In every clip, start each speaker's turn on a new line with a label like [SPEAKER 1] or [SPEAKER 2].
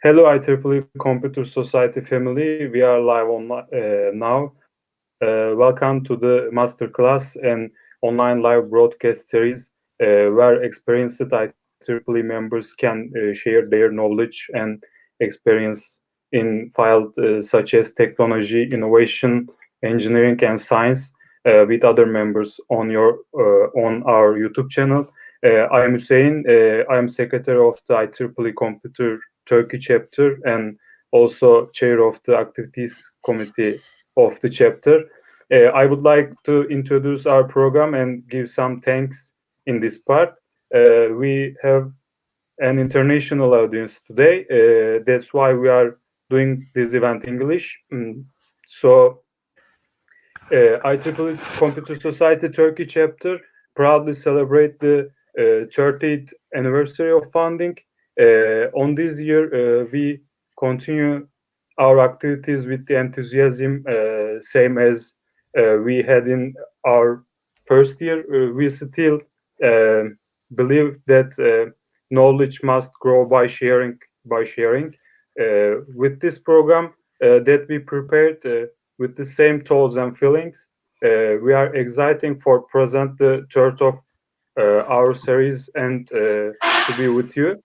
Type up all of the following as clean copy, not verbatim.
[SPEAKER 1] Hello, IEEE Computer Society family. We are live on now. Welcome to the masterclass and online live broadcast series where experienced IEEE members can share their knowledge and experience in fields such as technology, innovation, engineering, and science with other members on our YouTube channel. I am Hüseyin. I am secretary of the IEEE Computer Turkey chapter and also chair of the activities committee of the chapter. I would like to introduce our program and give some thanks in this part. We have an international audience today. That's why we are doing this event in English. So IEEE Computer Society Turkey chapter proudly celebrate the 30th anniversary of founding. On this year, we continue our activities with the enthusiasm, same as we had in our first year. We still believe that knowledge must grow by sharing. With this program that we prepared with the same thoughts and feelings, we are exciting for present the third of our series and to be with you.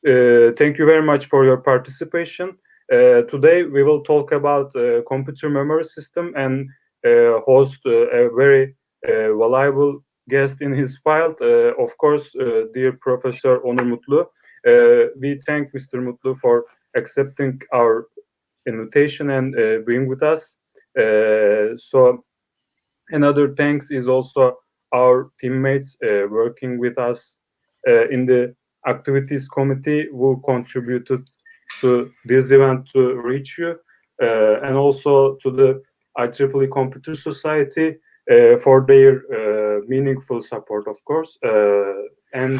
[SPEAKER 1] Thank you very much for your participation. Today we will talk about computer memory system and host a very valuable guest in his field, of course, dear Professor Onur MUTLU. We thank Mr. MUTLU for accepting our invitation and being with us. So another thanks is also our teammates working with us in the activities committee who contributed to this event to reach you, and also to the IEEE Computer Society for their meaningful support, of course. And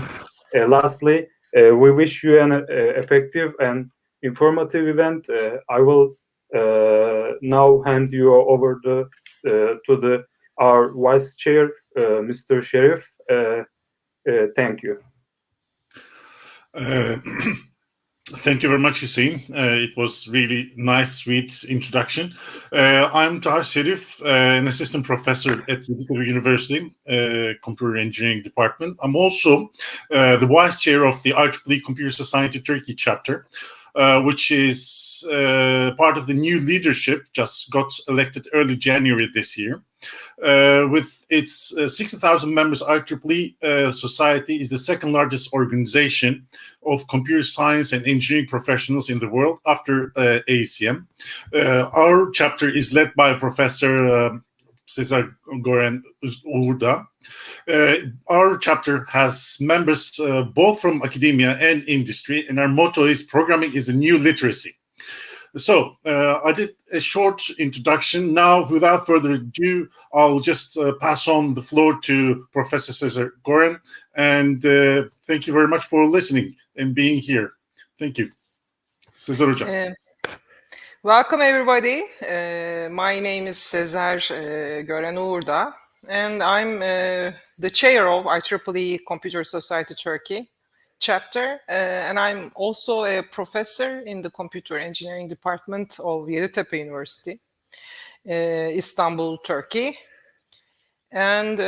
[SPEAKER 1] lastly, we wish you an effective and informative event. I will now hand you over to our vice chair, Mr. Sherif. Thank you.
[SPEAKER 2] Thank you very much, Hüseyin. It was really nice, sweet introduction. I'm Tahir Sherif, an assistant professor at the University, Computer Engineering Department. I'm also the vice chair of the IEEE Computer Society Turkey chapter, which is part of the new leadership, just got elected early January this year. With its 60,000 members, IEEE Society is the second largest organization of computer science and engineering professionals in the world after AECM. Our chapter is led by Professor Sezer UİURDAŞ. Our chapter has members both from academia and industry, and our motto is programming is a new literacy. So I did a short introduction. Now, without further ado, I'll just pass on the floor to Professor Sezer GÖREN, and thank you very much for listening and being here. Thank you. Sezer Hocam.
[SPEAKER 3] Welcome, everybody. My name is Sezer UİURDAŞ, and I'm the chair of IEEE Computer Society Turkey chapter, and I'm also a professor in the Computer Engineering Department of Yeditepe University, Istanbul, Turkey. And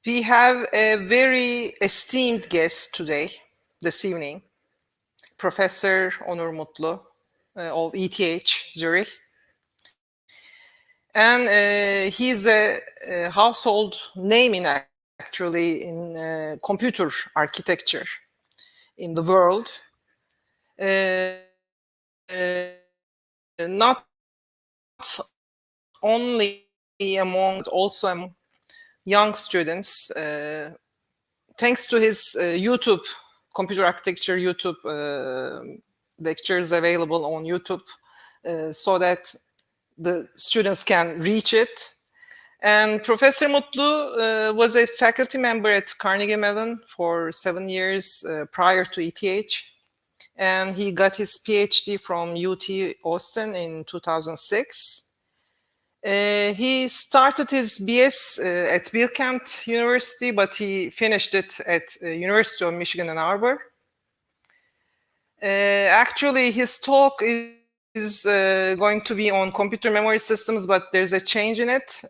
[SPEAKER 3] we have a very esteemed guest today, this evening, Professor Onur MUTLU of ETH Zurich. And he's a household name actually in computer architecture in the world. Not only among, also among young students, thanks to his YouTube, computer architecture YouTube lectures available on YouTube, so that the students can reach it. And Professor MUTLU was a faculty member at Carnegie Mellon for 7 years prior to ETH. And he got his PhD from UT Austin in 2006. He started his BS at Bilkent University, but he finished it at University of Michigan, Ann Arbor. Actually, his talk is going to be on computer memory systems, but there's a change in it.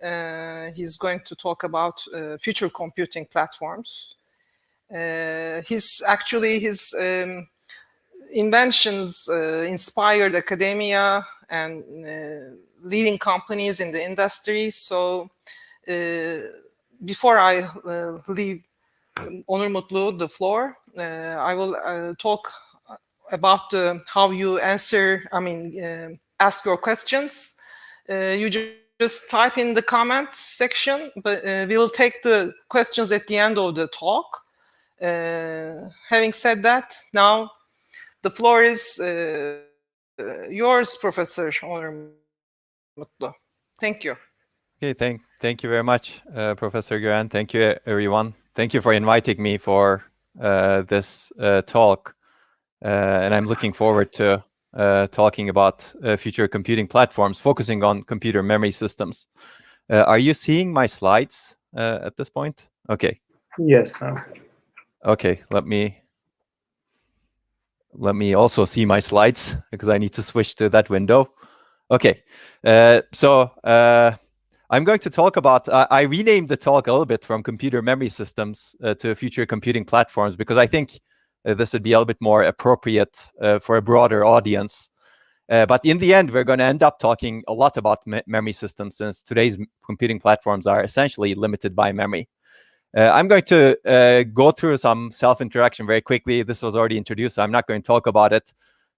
[SPEAKER 3] He's going to talk about future computing platforms. His inventions inspired academia and leading companies in the industry. So before I leave Onur MUTLU the floor, I will talk about how you answer, ask your questions. You just type in the comment section, but we will take the questions at the end of the talk. Having said that, now the floor is yours, Professor Onur MUTLU. Thank you.
[SPEAKER 4] Okay, thank you very much, Professor GÖREN. Thank you, everyone. Thank you for inviting me for this talk. And I'm looking forward to talking about future computing platforms, focusing on computer memory systems. Are you seeing my slides at this point? Okay.
[SPEAKER 1] Yes. No.
[SPEAKER 4] Okay, let me also see my slides because I need to switch to that window. Okay, so I'm going to talk about, I renamed the talk a little bit from computer memory systems to future computing platforms because I think this would be a little bit more appropriate for a broader audience. But in the end, we're going to end up talking a lot about memory systems since today's computing platforms are essentially limited by memory. I'm going to go through some self-introduction very quickly. This was already introduced, so I'm not going to talk about it.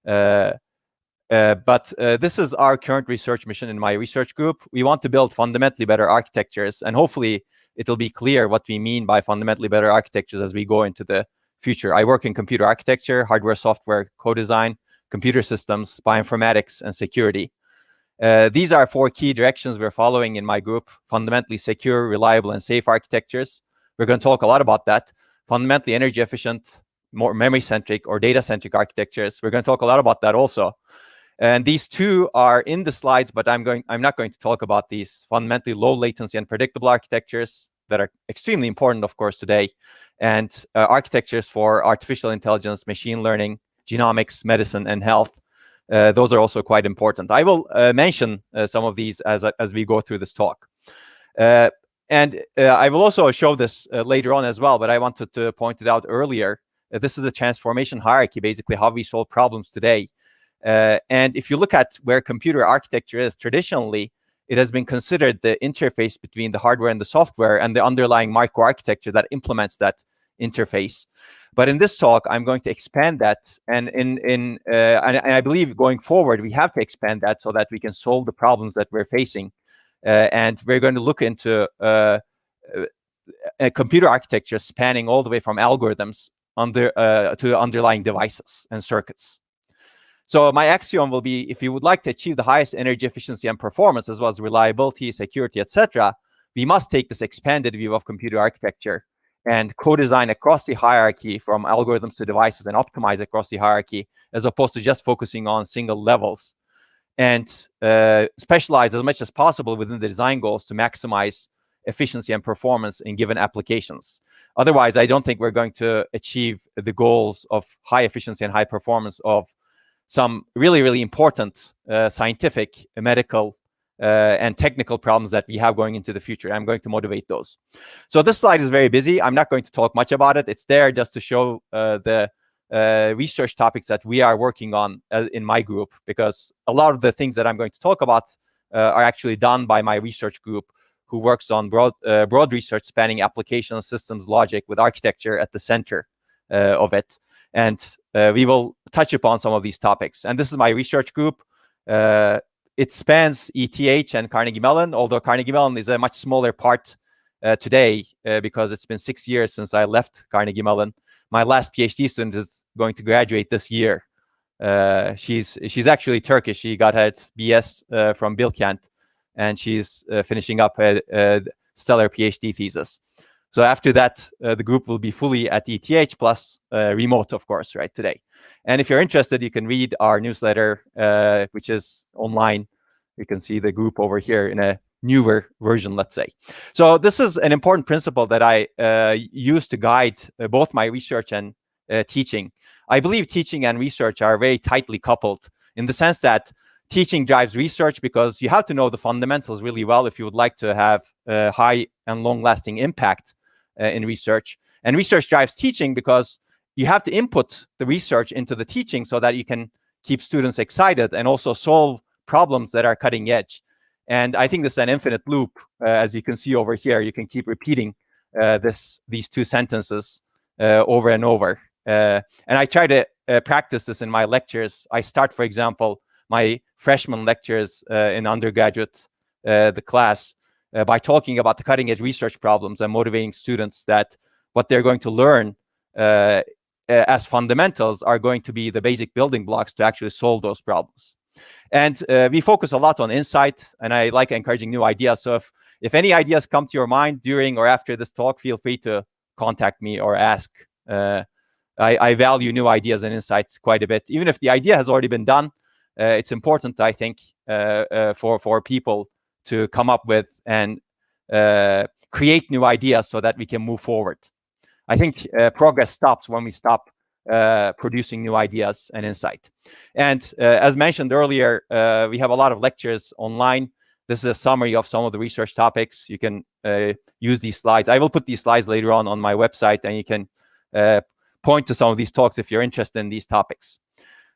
[SPEAKER 4] But this is our current research mission in my research group. We want to build fundamentally better architectures, and hopefully it'll be clear what we mean by fundamentally better architectures as we go into the future. I work in computer architecture, hardware, software, co-design, computer systems, bioinformatics, and security. These are 4 key directions we're following in my group: fundamentally secure, reliable, and safe architectures. We're going to talk a lot about that. Fundamentally energy efficient, more memory-centric or data-centric architectures. We're going to talk a lot about that also. And these 2 are in the slides, but I'm not going to talk about these fundamentally low latency and predictable architectures that are extremely important, of course, today, and architectures for artificial intelligence, machine learning, genomics, medicine, and health. Those are also quite important. I will mention some of these as we go through this talk. And I will also show this later on as well, but I wanted to point it out earlier. This is a transformation hierarchy, basically how we solve problems today. And if you look at where computer architecture is, traditionally, it has been considered the interface between the hardware and the software and the underlying microarchitecture that implements that interface. But in this talk, I'm going to expand that. And and I believe going forward, we have to expand that so that we can solve the problems that we're facing. And we're going to look into a computer architecture spanning all the way from algorithms to underlying devices and circuits. So my axiom will be, if you would like to achieve the highest energy efficiency and performance, as well as reliability, security, etc., we must take this expanded view of computer architecture and co-design across the hierarchy from algorithms to devices and optimize across the hierarchy, as opposed to just focusing on single levels, and specialize as much as possible within the design goals to maximize efficiency and performance in given applications. Otherwise, I don't think we're going to achieve the goals of high efficiency and high performance of some really, really important scientific, medical, and technical problems that we have going into the future. I'm going to motivate those. So this slide is very busy. I'm not going to talk much about it. It's there just to show the research topics that we are working on in my group, because a lot of the things that I'm going to talk about are actually done by my research group, who works on broad research spanning applications, systems, logic, with architecture at the center of it. And we will touch upon some of these topics. And this is my research group. It spans ETH and Carnegie Mellon, although Carnegie Mellon is a much smaller part today because it's been 6 years since I left Carnegie Mellon. My last PhD student is going to graduate this year. She's actually Turkish. She got her BS from Bilkent, and she's finishing up a stellar PhD thesis. So after that, the group will be fully at ETH plus remote, of course, right, today. And if you're interested, you can read our newsletter, which is online. You can see the group over here in a newer version, let's say. So this is an important principle that I use to guide both my research and teaching. I believe teaching and research are very tightly coupled in the sense that teaching drives research because you have to know the fundamentals really well if you would like to have a high and long-lasting impact in research. And research drives teaching because you have to input the research into the teaching so that you can keep students excited and also solve problems that are cutting edge. And I think this is an infinite loop. As you can see over here, you can keep repeating these two sentences over and over. And I try to practice this in my lectures. I start, for example, my freshman lectures in undergraduate, the class, by talking about the cutting edge research problems and motivating students that what they're going to learn as fundamentals are going to be the basic building blocks to actually solve those problems. And we focus a lot on insight, and I like encouraging new ideas. So if any ideas come to your mind during or after this talk, feel free to contact me or ask. I value new ideas and insights quite a bit. Even if the idea has already been done, it's important, I think, for people to come up with and create new ideas so that we can move forward. I think progress stops when we stop producing new ideas and insight. And as mentioned earlier, we have a lot of lectures online. This is a summary of some of the research topics. You can use these slides. I will put these slides later on my website, and you can point to some of these talks if you're interested in these topics.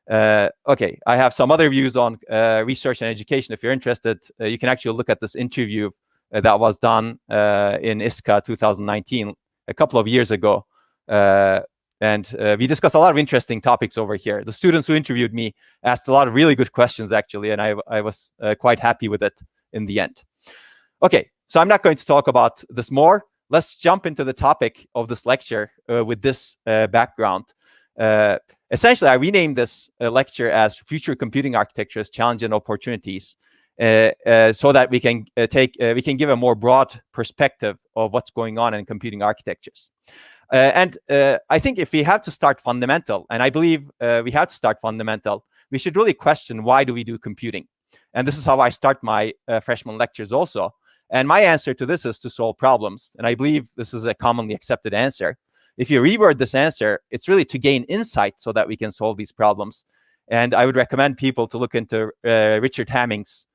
[SPEAKER 4] Okay, I have some other views on research and education. If you're interested, you can actually look at this interview that was done in ISCA 2019, a couple of years ago. And we discussed a lot of interesting topics over here. The students who interviewed me asked a lot of really good questions, actually, and I was quite happy with it in the end. Okay, so I'm not going to talk about this more. Let's jump into the topic of this lecture with this background. Essentially, I renamed this lecture as Future Computing Architectures, Challenges and Opportunities, so that we can give a more broad perspective of what's going on in computing architectures. And I think if we have to start fundamental, and I believe we have to start fundamental, we should really question, why do we do computing? And this is how I start my freshman lectures also. And my answer to this is to solve problems. And I believe this is a commonly accepted answer. If you reword this answer, it's really to gain insight so that we can solve these problems. And I would recommend people to look into Richard Hamming's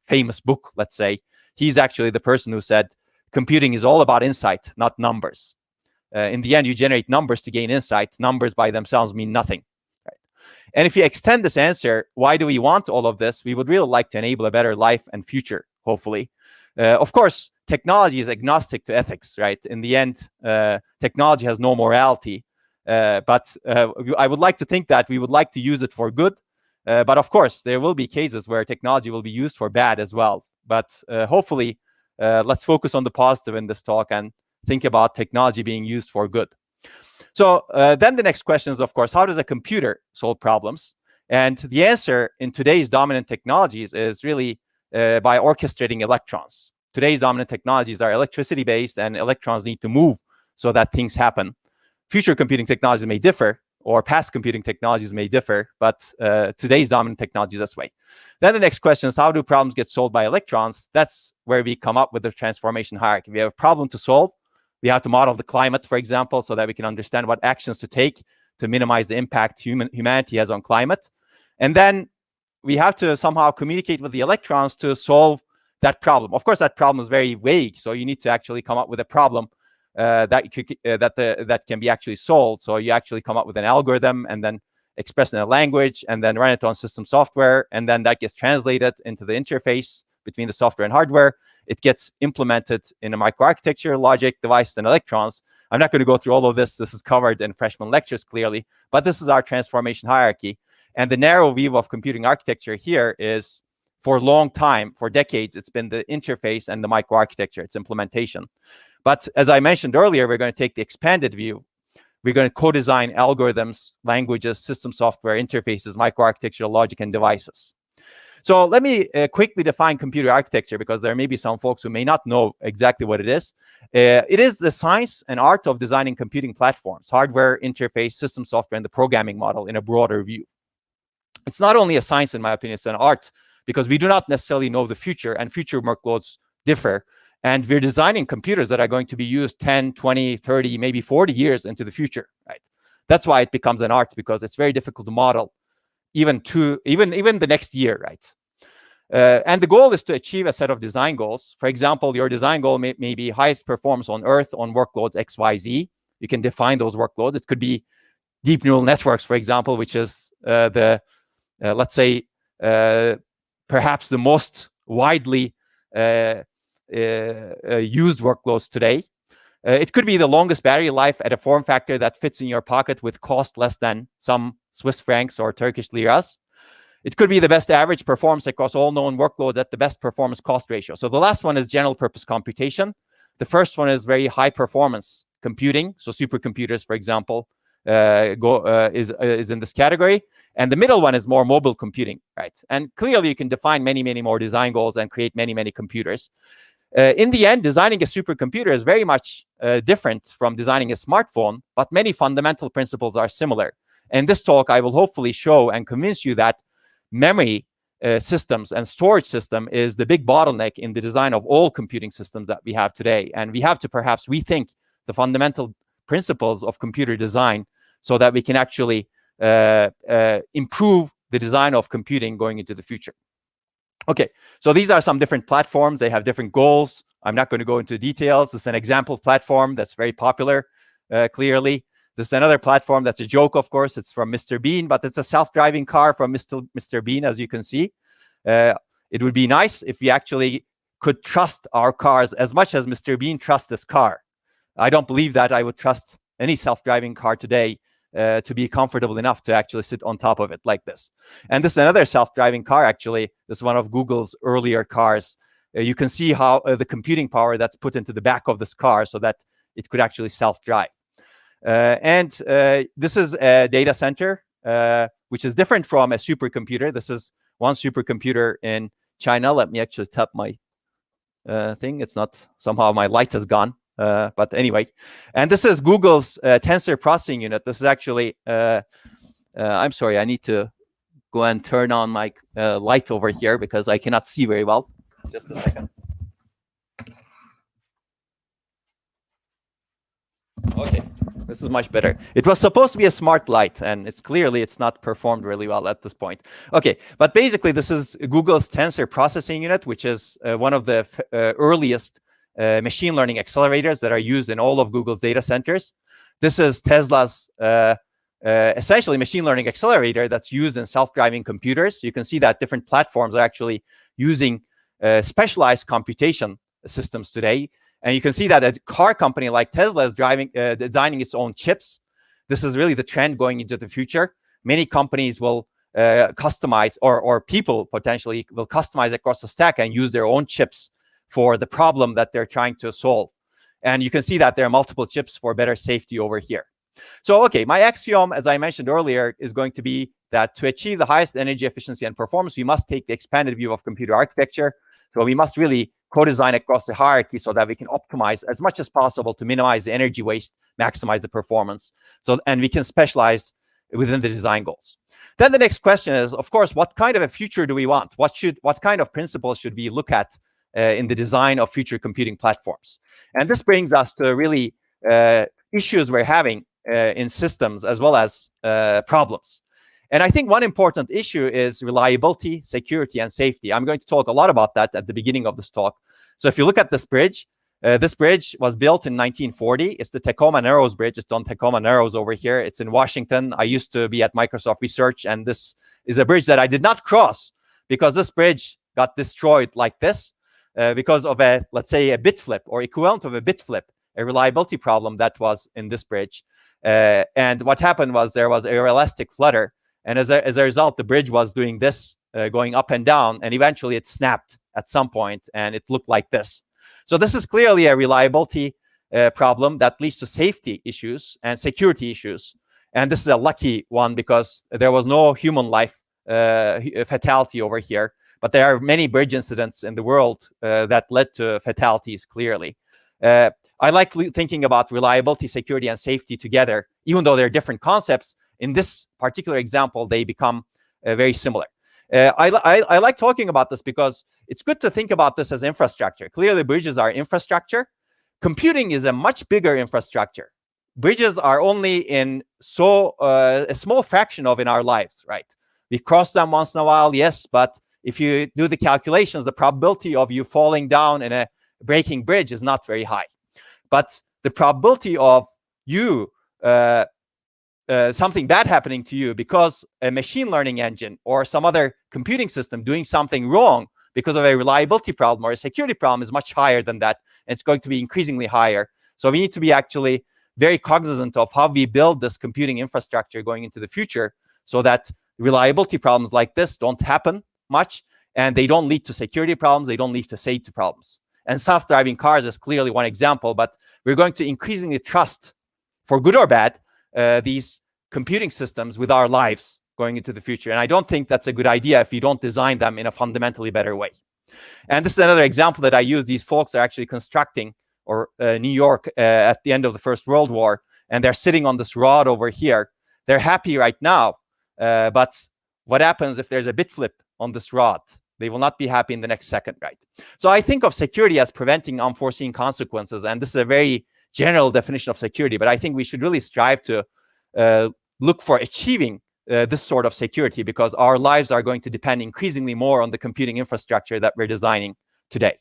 [SPEAKER 4] famous book, let's say. He's actually the person who said, computing is all about insight, not numbers. In the end, you generate numbers to gain insight. Numbers by themselves mean nothing. Right? And if you extend this answer, why do we want all of this? We would really like to enable a better life and future, hopefully. Of course, technology is agnostic to ethics, right? In the end, technology has no morality. But I would like to think that we would like to use it for good. But of course, there will be cases where technology will be used for bad as well. But hopefully, let's focus on the positive in this talk and think about technology being used for good. So then the next question is, of course, how does a computer solve problems? And the answer in today's dominant technologies is really by orchestrating electrons. Today's dominant technologies are electricity-based, and electrons need to move so that things happen. Future computing technologies may differ, or past computing technologies may differ, but today's dominant technology is this way. Then the next question is, how do problems get solved by electrons? That's where we come up with the transformation hierarchy. We have a problem to solve. We have to model the climate, for example, so that we can understand what actions to take to minimize the impact humanity has on climate. And then we have to somehow communicate with the electrons to solve that problem. Of course, that problem is very vague, so you need to actually come up with a problem that can be actually solved. So you actually come up with an algorithm and then express in a language and then run it on system software, and then that gets translated into the interface between the software and hardware. It gets implemented in a microarchitecture, logic, devices, and electrons. I'm not going to go through all of this. This is covered in freshman lectures clearly, but this is our transformation hierarchy. And the narrow view of computing architecture here is, for a long time, for decades, it's been the interface and the microarchitecture, its implementation. But as I mentioned earlier, we're going to take the expanded view. We're going to co-design algorithms, languages, system software, interfaces, microarchitecture, logic, and devices. So let me quickly define computer architecture, because there may be some folks who may not know exactly what it is. It is the science and art of designing computing platforms, hardware, interface, system software, and the programming model in a broader view. It's not only a science, in my opinion, it's an art, because we do not necessarily know the future, and future workloads differ. And we're designing computers that are going to be used 10, 20, 30, maybe 40 years into the future, right? That's why it becomes an art, because it's very difficult to model even the next year, right? And the goal is to achieve a set of design goals. For example, your design goal may be highest performance on Earth on workloads XYZ. You can define those workloads. It could be deep neural networks, for example, which is let's say, perhaps the most widely used workloads today. It could be the longest battery life at a form factor that fits in your pocket with cost less than some Swiss francs or Turkish liras. It could be the best average performance across all known workloads at the best performance cost ratio. So the last one is general purpose computation. The first one is very high performance computing. So supercomputers, for example, is in this category. And the middle one is more mobile computing, right? And clearly you can define many, many more design goals and create many, many computers. In the end, designing a supercomputer is very much different from designing a smartphone, but many fundamental principles are similar. In this talk, I will hopefully show and convince you that memory systems and storage system is the big bottleneck in the design of all computing systems that we have today. And we have to perhaps rethink the fundamental principles of computer design so that we can actually improve the design of computing going into the future. Okay, so these are some different platforms. They have different goals. I'm not going to go into details. This is an example platform that's very popular, clearly. This is another platform that's a joke, of course. It's from Mr. Bean, but it's a self-driving car from Mr. Bean, as you can see. It would be nice if we actually could trust our cars as much as Mr. Bean trusts this car. I don't believe that I would trust any self-driving car today to be comfortable enough to actually sit on top of it like this. And this is another self-driving car, actually. This is one of Google's earlier cars. You can see how the computing power that's put into the back of this car so that it could actually self-drive. This is a data center, which is different from a supercomputer. This is one supercomputer in China. Let me actually tap my thing. It's not, somehow my light has gone. But anyway, and this is Google's tensor processing unit. This is actually, I'm sorry, I need to go and turn on my light over here because I cannot see very well. Just a second. Okay, this is much better. It was supposed to be a smart light, and it's not performed really well at this point. Okay, but basically this is Google's tensor processing unit, which is one of the earliest machine learning accelerators that are used in all of Google's data centers. This is Tesla's essentially machine learning accelerator that's used in self-driving computers. You can see that different platforms are actually using specialized computation systems today. And you can see that a car company like Tesla is designing its own chips. This is really the trend going into the future. Many companies will customize, or people potentially will customize across the stack and use their own chips for the problem that they're trying to solve. And you can see that there are multiple chips for better safety over here. So, okay, my axiom, as I mentioned earlier, is going to be that to achieve the highest energy efficiency and performance, we must take the expanded view of computer architecture. So we must really co-design across the hierarchy so that we can optimize as much as possible to minimize the energy waste, maximize the performance. And we can specialize within the design goals. Then the next question is, of course, what kind of a future do we want? What kind of principles should we look at in the design of future computing platforms? And this brings us to really issues we're having in systems as well as problems. And I think one important issue is reliability, security, and safety. I'm going to talk a lot about that at the beginning of this talk. So if you look at this bridge was built in 1940. It's the Tacoma Narrows Bridge. It's on Tacoma Narrows over here. It's in Washington. I used to be at Microsoft Research, and this is a bridge that I did not cross because this bridge got destroyed like this because of let's say, a bit flip or equivalent of a bit flip, a reliability problem that was in this bridge. And what happened was there was a elastic flutter. And as a result, the bridge was doing this, going up and down, and eventually it snapped at some point, and it looked like this. So this is clearly a reliability problem that leads to safety issues and security issues. And this is a lucky one because there was no human life fatality over here. But there are many bridge incidents in the world that led to fatalities, clearly. I like thinking about reliability, security, and safety together, even though they're different concepts. In this particular example, they become very similar. I like talking about this because it's good to think about this as infrastructure. Clearly, bridges are infrastructure. Computing is a much bigger infrastructure. bridges are only in a small fraction of in our lives, right? We cross them once in a while, yes, but if you do the calculations, the probability of you falling down in a breaking bridge is not very high. But the probability of you something bad happening to you because a machine learning engine or some other computing system doing something wrong because of a reliability problem or a security problem is much higher than that. And it's going to be increasingly higher. So we need to be actually very cognizant of how we build this computing infrastructure going into the future so that reliability problems like this don't happen much, and they don't lead to security problems, they don't lead to safety problems. And self-driving cars is clearly one example, but we're going to increasingly trust, for good or bad, these computing systems with our lives going into the future. And I don't think that's a good idea if you don't design them in a fundamentally better way. And this is another example that I use. These folks are actually constructing New York at the end of the First World War, and they're sitting on this rod over here. They're happy right now, but what happens if there's a bit flip on this rod? They will not be happy in the next second, right? So I think of security as preventing unforeseen consequences, and this is a very general definition of security, but I think we should really strive to look for achieving this sort of security, because our lives are going to depend increasingly more on the computing infrastructure that we're designing today.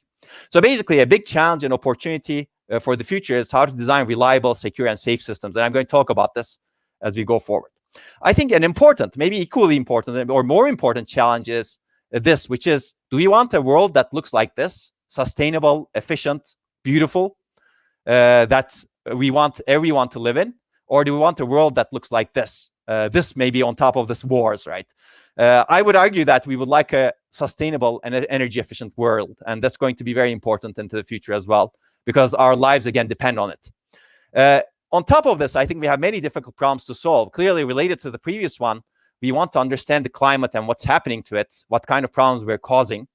[SPEAKER 4] So basically, a big challenge and opportunity for the future is how to design reliable, secure, and safe systems. And I'm going to talk about this as we go forward. I think an important, maybe equally important or more important challenge is this, which is, do we want a world that looks like this? Sustainable, efficient, beautiful, that we want everyone to live in? Or do we want a world that looks like this? This may be on top of this wars, right? I would argue that we would like a sustainable and energy efficient world. And that's going to be very important into the future as well, because our lives, again, depend on it. On top of this, I think we have many difficult problems to solve. Clearly related to the previous one, we want to understand the climate and what's happening to it, what kind of problems we're causing.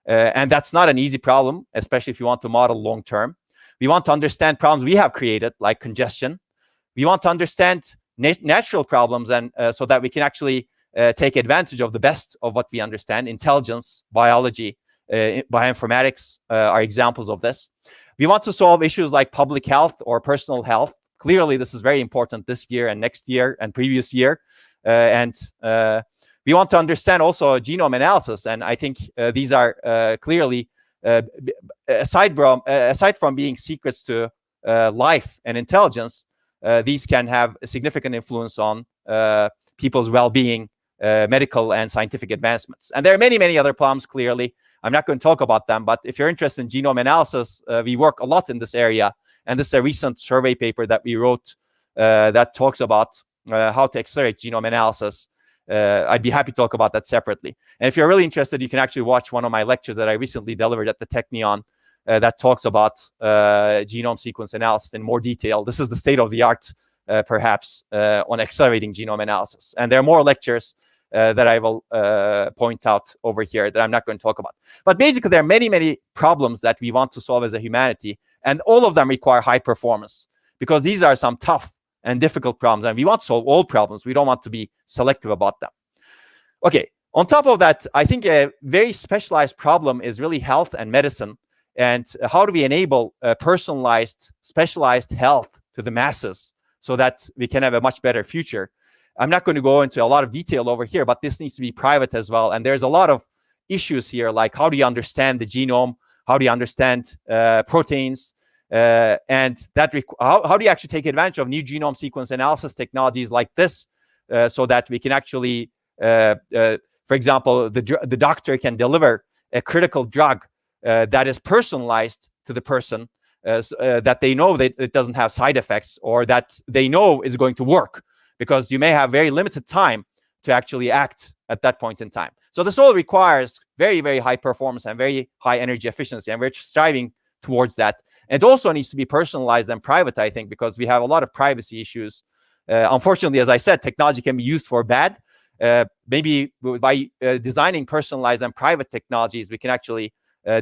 [SPEAKER 4] And that's not an easy problem, especially if you want to model long term. We want to understand problems we have created, like congestion. We want to understand natural problems, and so that we can actually take advantage of the best of what we understand. Intelligence, biology, bioinformatics are examples of this. We want to solve issues like public health or personal health. Clearly, this is very important this year and next year and previous year. We want to understand also genome analysis. And I think these are clearly, aside from being secrets to life and intelligence, these can have a significant influence on people's well-being, medical and scientific advancements. And there are many, many other problems, clearly. I'm not going to talk about them, but if you're interested in genome analysis, we work a lot in this area. And this is a recent survey paper that we wrote that talks about how to accelerate genome analysis. I'd be happy to talk about that separately. And if you're really interested, you can actually watch one of my lectures that I recently delivered at the Technion that talks about genome sequence analysis in more detail. This is the state of the art, perhaps, on accelerating genome analysis. And there are more lectures that I will point out over here that I'm not going to talk about. But basically, there are many, many problems that we want to solve as a humanity, and all of them require high performance, because these are some tough and difficult problems, and we want to solve all problems. We don't want to be selective about them. Okay, on top of that, I think a very specialized problem is really health and medicine, and how do we enable personalized, specialized health to the masses so that we can have a much better future. I'm not going to go into a lot of detail over here, but this needs to be private as well. And there's a lot of issues here, like how do you understand the genome? How do you understand proteins? And that how do you actually take advantage of new genome sequence analysis technologies like this so that we can actually, for example, the doctor can deliver a critical drug that is personalized to the person, that they know that it doesn't have side effects, or that they know is going to work, because you may have very limited time to actually act at that point in time. So this all requires very, very high performance and very high energy efficiency, and we're striving towards that. And it also needs to be personalized and private, I think, because we have a lot of privacy issues. Unfortunately, as I said, technology can be used for bad. Maybe by designing personalized and private technologies, we can actually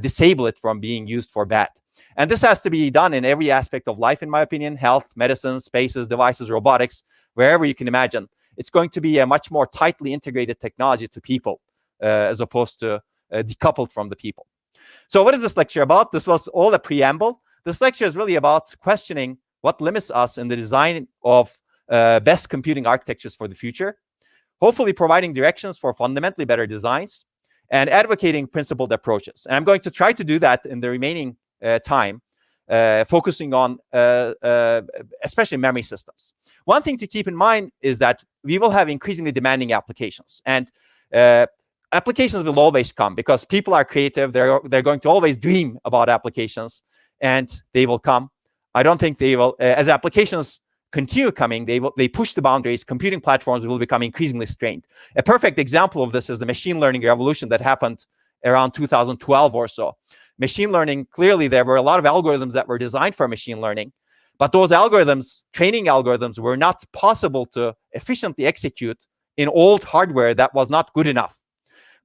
[SPEAKER 4] disable it from being used for bad. And this has to be done in every aspect of life, in my opinion: health, medicine, spaces, devices, robotics, wherever you can imagine. It's going to be a much more tightly integrated technology to people, as opposed to decoupled from the people. So what is this lecture about? This was all a preamble. This lecture is really about questioning what limits us in the design of best computing architectures for the future, hopefully providing directions for fundamentally better designs, and advocating principled approaches. And I'm going to try to do that in the remaining time, focusing on especially memory systems. One thing to keep in mind is that we will have increasingly demanding applications, and applications will always come because people are creative. They're going to always dream about applications, and they will come. I don't think they will, as applications continue coming, they push the boundaries. Computing platforms will become increasingly strained. A perfect example of this is the machine learning revolution that happened around 2012 or so. Machine learning, clearly there were a lot of algorithms that were designed for machine learning, but those algorithms, training algorithms, were not possible to efficiently execute in old hardware that was not good enough.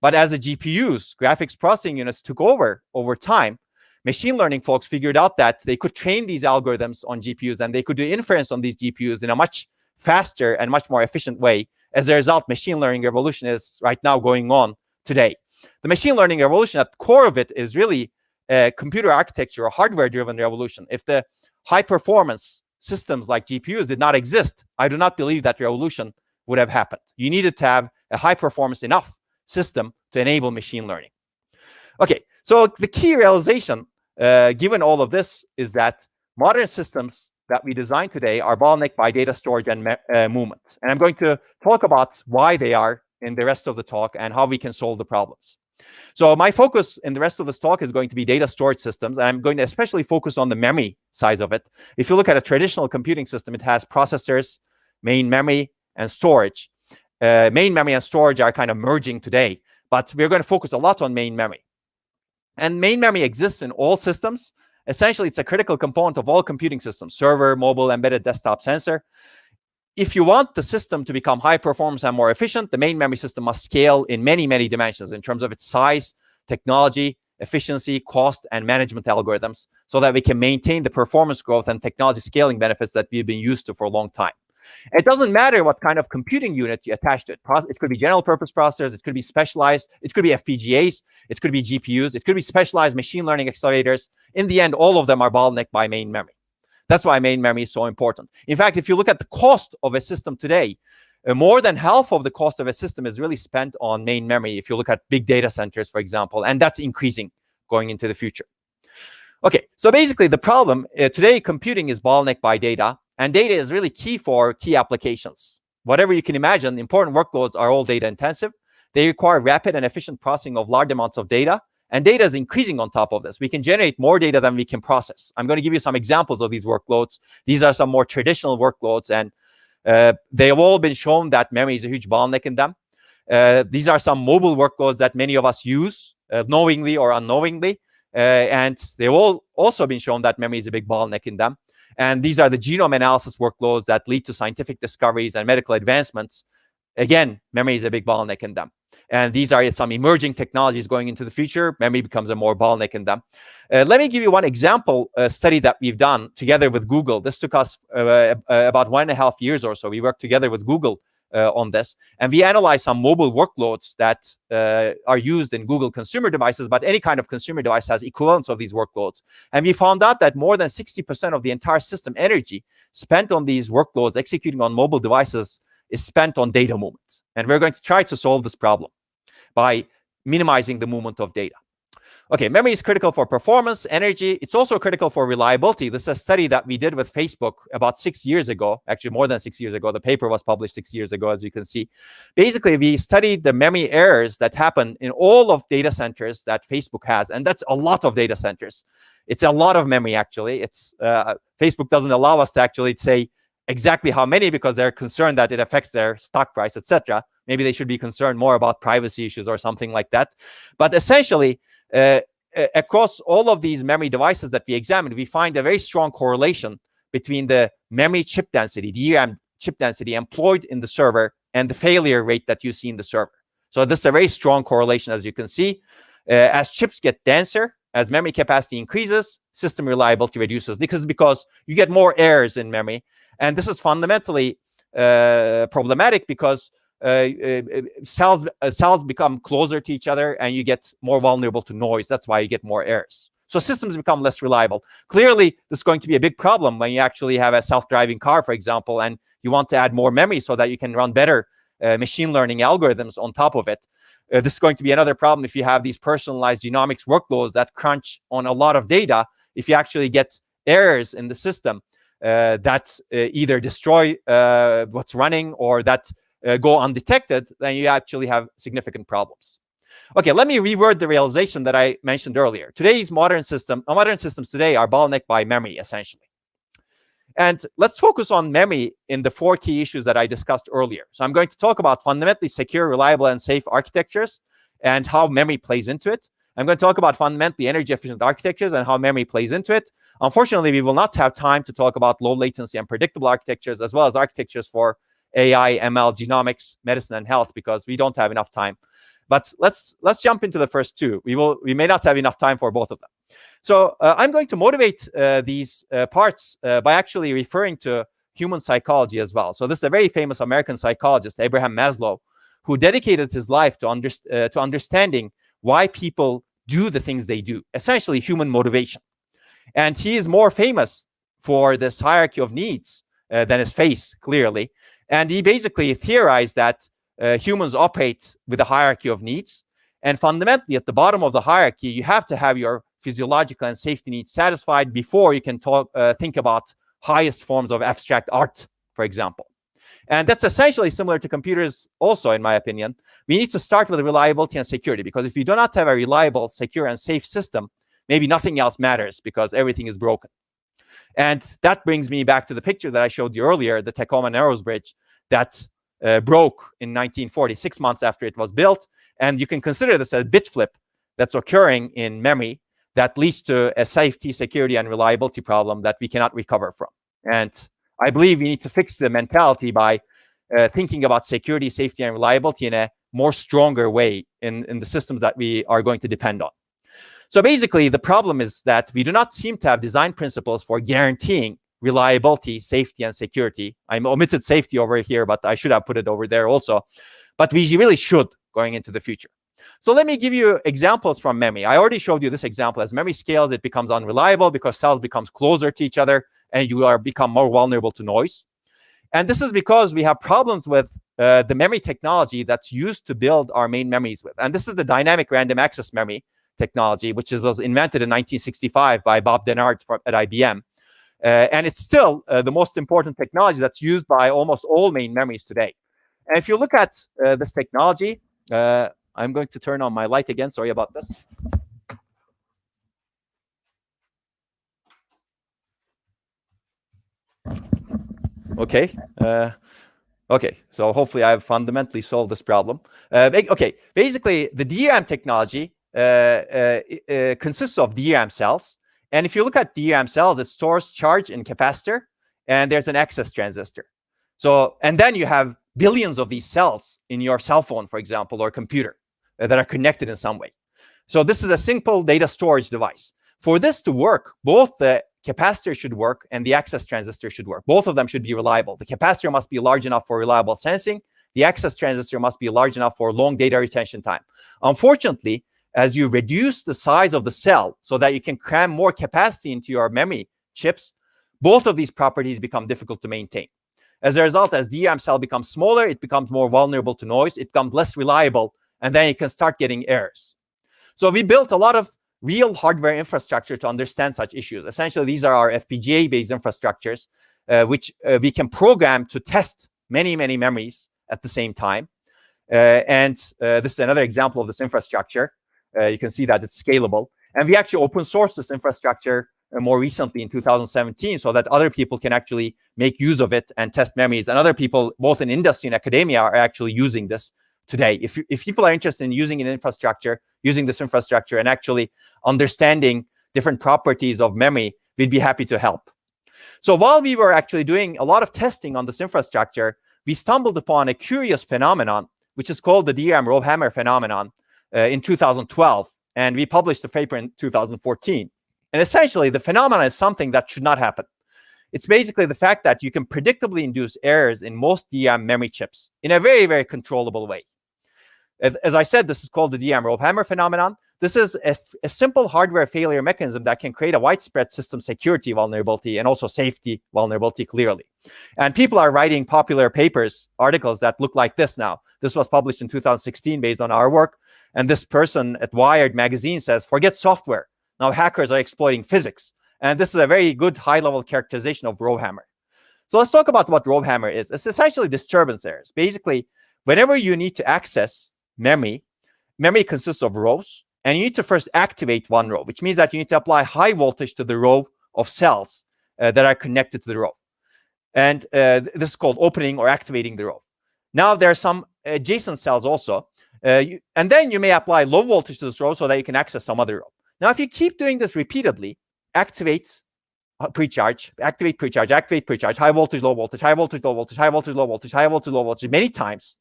[SPEAKER 4] But as the GPUs, graphics processing units, took over time, machine learning folks figured out that they could train these algorithms on GPUs, and they could do inference on these GPUs in a much faster and much more efficient way. As a result, machine learning revolution is right now going on today. The machine learning revolution, at the core of it, is really a computer architecture or hardware-driven revolution. If the high-performance systems like GPUs did not exist, I do not believe that revolution would have happened. You needed to have a high-performance enough system to enable machine learning. Okay, so the key realization, given all of this, is that modern systems that we design today are bottlenecked by data storage and movement. And I'm going to talk about why they are in the rest of the talk and how we can solve the problems. So my focus in the rest of this talk is going to be data storage systems, and I'm going to especially focus on the memory side of it. If you look at a traditional computing system, it has processors, main memory, and storage. Main memory and storage are kind of merging today, but we're going to focus a lot on main memory. And main memory exists in all systems. Essentially, it's a critical component of all computing systems: server, mobile, embedded, desktop, sensor. If you want the system to become high performance and more efficient, the main memory system must scale in many, many dimensions in terms of its size, technology, efficiency, cost, and management algorithms, so that we can maintain the performance growth and technology scaling benefits that we've been used to for a long time. It doesn't matter what kind of computing unit you attach to it. It could be general purpose processors, it could be specialized, it could be FPGAs, it could be GPUs, it could be specialized machine learning accelerators. In the end, all of them are bottlenecked by main memory. That's why main memory is so important. In fact, if you look at the cost of a system today, more than half of the cost of a system is really spent on main memory. If you look at big data centers, for example, and that's increasing going into the future. Okay, so basically the problem today, computing is bottlenecked by data, and data is really key for key applications. Whatever you can imagine, important workloads are all data intensive. They require rapid and efficient processing of large amounts of data. And data is increasing on top of this. We can generate more data than we can process. I'm going to give you some examples of these workloads. These are some more traditional workloads, and they have all been shown that memory is a huge bottleneck in them. These are some mobile workloads that many of us use, knowingly or unknowingly. And they've all also been shown that memory is a big bottleneck in them. And these are the genome analysis workloads that lead to scientific discoveries and medical advancements. Again, memory is a big bottleneck in them. And these are some emerging technologies going into the future. Memory becomes a more bottleneck in them. Let me give you one example study that we've done together with Google. This took us about 1.5 years or so. We worked together with Google on this. And we analyzed some mobile workloads that are used in Google consumer devices, but any kind of consumer device has equivalents of these workloads. And we found out that more than 60% of the entire system energy spent on these workloads executing on mobile devices is spent on data movement. And we're going to try to solve this problem by minimizing the movement of data. Okay, memory is critical for performance, energy. It's also critical for reliability. This is a study that we did with Facebook about 6 years ago, actually more than 6 years ago. The paper was published 6 years ago, as you can see. Basically, we studied the memory errors that happen in all of data centers that Facebook has, and that's a lot of data centers. It's a lot of memory, actually. It's Facebook doesn't allow us to actually say exactly how many because they're concerned that it affects their stock price, etc. Maybe they should be concerned more about privacy issues or something like that. But essentially, across all of these memory devices that we examined, we find a very strong correlation between the memory chip density, DRAM chip density employed in the server, and the failure rate that you see in the server. So this is a very strong correlation, as you can see. As chips get denser, as memory capacity increases, system reliability reduces because you get more errors in memory. And this is fundamentally problematic because cells become closer to each other and you get more vulnerable to noise. That's why you get more errors. So systems become less reliable. Clearly, this is going to be a big problem when you actually have a self-driving car, for example, and you want to add more memory so that you can run better machine learning algorithms on top of it. This is going to be another problem if you have these personalized genomics workloads that crunch on a lot of data. If you actually get errors in the system that either destroy what's running or that go undetected, then you actually have significant problems. Okay, let me reword the realization that I mentioned earlier. Today's modern systems today are bottlenecked by memory, essentially. And let's focus on memory in the 4 key issues that I discussed earlier. So I'm going to talk about fundamentally secure, reliable, and safe architectures and how memory plays into it. I'm going to talk about fundamentally energy efficient architectures and how memory plays into it. Unfortunately, we will not have time to talk about low latency and predictable architectures, as well as architectures for AI, ML, genomics, medicine, and health, because we don't have enough time. But let's jump into the first 2. We may not have enough time for both of them. So I'm going to motivate these parts by actually referring to human psychology as well. So this is a very famous American psychologist, Abraham Maslow, who dedicated his life to understanding why people do the things they do, essentially human motivation. And he is more famous for this hierarchy of needs than his face, clearly. And he basically theorized that humans operate with a hierarchy of needs. And fundamentally, at the bottom of the hierarchy, you have to have your physiological and safety needs satisfied before you can think about highest forms of abstract art, for example. And that's essentially similar to computers also, in my opinion. We need to start with reliability and security, because if you do not have a reliable, secure, and safe system, maybe nothing else matters because everything is broken. And that brings me back to the picture that I showed you earlier, the Tacoma Narrows Bridge that broke in 1940, 6 months after it was built. And you can consider this a bit flip that's occurring in memory that leads to a safety, security, and reliability problem that we cannot recover from. And I believe we need to fix the mentality by thinking about security, safety, and reliability in a more stronger way in the systems that we are going to depend on. So basically, the problem is that we do not seem to have design principles for guaranteeing reliability, safety, and security. I omitted safety over here, but I should have put it over there also. But we really should going into the future. So let me give you examples from memory. I already showed you this example. As memory scales, it becomes unreliable because cells become closer to each other and you become more vulnerable to noise. And this is because we have problems with the memory technology that's used to build our main memories with. And this is the dynamic random access memory technology, which was invented in 1965 by Bob Dennard at IBM. And it's still the most important technology that's used by almost all main memories today. And if you look at this technology, I'm going to turn on my light again. Sorry about this. Okay. Okay. So hopefully I've fundamentally solved this problem. Okay. Basically, the DRAM technology consists of DRAM cells. And if you look at DRAM cells, it stores charge in capacitor, and there's an access transistor. So, and then you have billions of these cells in your cell phone, for example, or computer that are connected in some way. So this is a simple data storage device. For this to work, both the capacitor should work and the access transistor should work. Both of them should be reliable. The capacitor must be large enough for reliable sensing. The access transistor must be large enough for long data retention time. Unfortunately, as you reduce the size of the cell so that you can cram more capacity into your memory chips, both of these properties become difficult to maintain. As a result, as DRAM cell becomes smaller, it becomes more vulnerable to noise, it becomes less reliable, and then you can start getting errors. So we built a lot of real hardware infrastructure to understand such issues. Essentially, these are our FPGA-based infrastructures, which we can program to test many, many memories at the same time. This is another example of this infrastructure. You can see that it's scalable. And we actually open sourced this infrastructure more recently in 2017 so that other people can actually make use of it and test memories. And other people, both in industry and academia, are actually using this today. If people are interested in using this infrastructure and actually understanding different properties of memory, we'd be happy to help. So while we were actually doing a lot of testing on this infrastructure, we stumbled upon a curious phenomenon, which is called the DRAM row-hammer phenomenon in 2012. And we published a paper in 2014. And essentially, the phenomenon is something that should not happen. It's basically the fact that you can predictably induce errors in most DRAM memory chips in a very, very controllable way. As I said, this is called the DRAM row-hammer phenomenon. this is a simple hardware failure mechanism that can create a widespread system security vulnerability and also safety vulnerability clearly. And people are writing popular papers, articles that look like this now. This was published in 2016 based on our work. And this person at Wired magazine says, forget software. Now hackers are exploiting physics. And this is a very good high-level characterization of rowhammer. So let's talk about what rowhammer is. It's essentially disturbance errors. Basically, whenever you need to access memory, memory consists of rows, and you need to first activate one row, which means that you need to apply high voltage to the row of cells that are connected to the row. And this is called opening or activating the row. Now, there are some adjacent cells also. And then you may apply low voltage to this row so that you can access some other row. Now, if you keep doing this repeatedly, activate precharge, activate precharge, activate precharge, high voltage, low voltage, high voltage, low voltage, high voltage, low voltage, high voltage, low voltage, many times,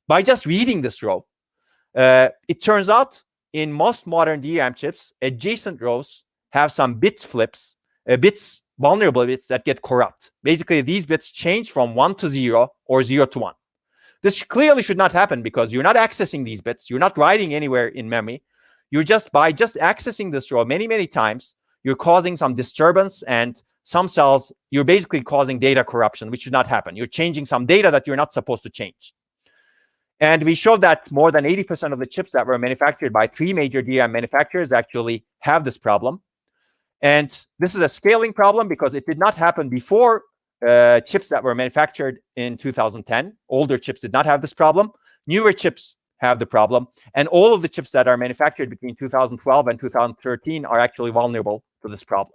[SPEAKER 4] by just reading this row, it turns out in most modern DRAM chips, adjacent rows have some bit flips, vulnerable bits that get corrupt. Basically, these bits change from 1 to 0 or 0 to 1. This clearly should not happen because you're not accessing these bits. You're not writing anywhere in memory. You're by just accessing this row many, many times, you're causing some disturbance, and some cells, you're basically causing data corruption, which should not happen. You're changing some data that you're not supposed to change. And we showed that more than 80% of the chips that were manufactured by 3 major DRAM manufacturers actually have this problem. And this is a scaling problem because it did not happen before chips that were manufactured in 2010. Older chips did not have this problem. Newer chips have the problem. And all of the chips that are manufactured between 2012 and 2013 are actually vulnerable to this problem.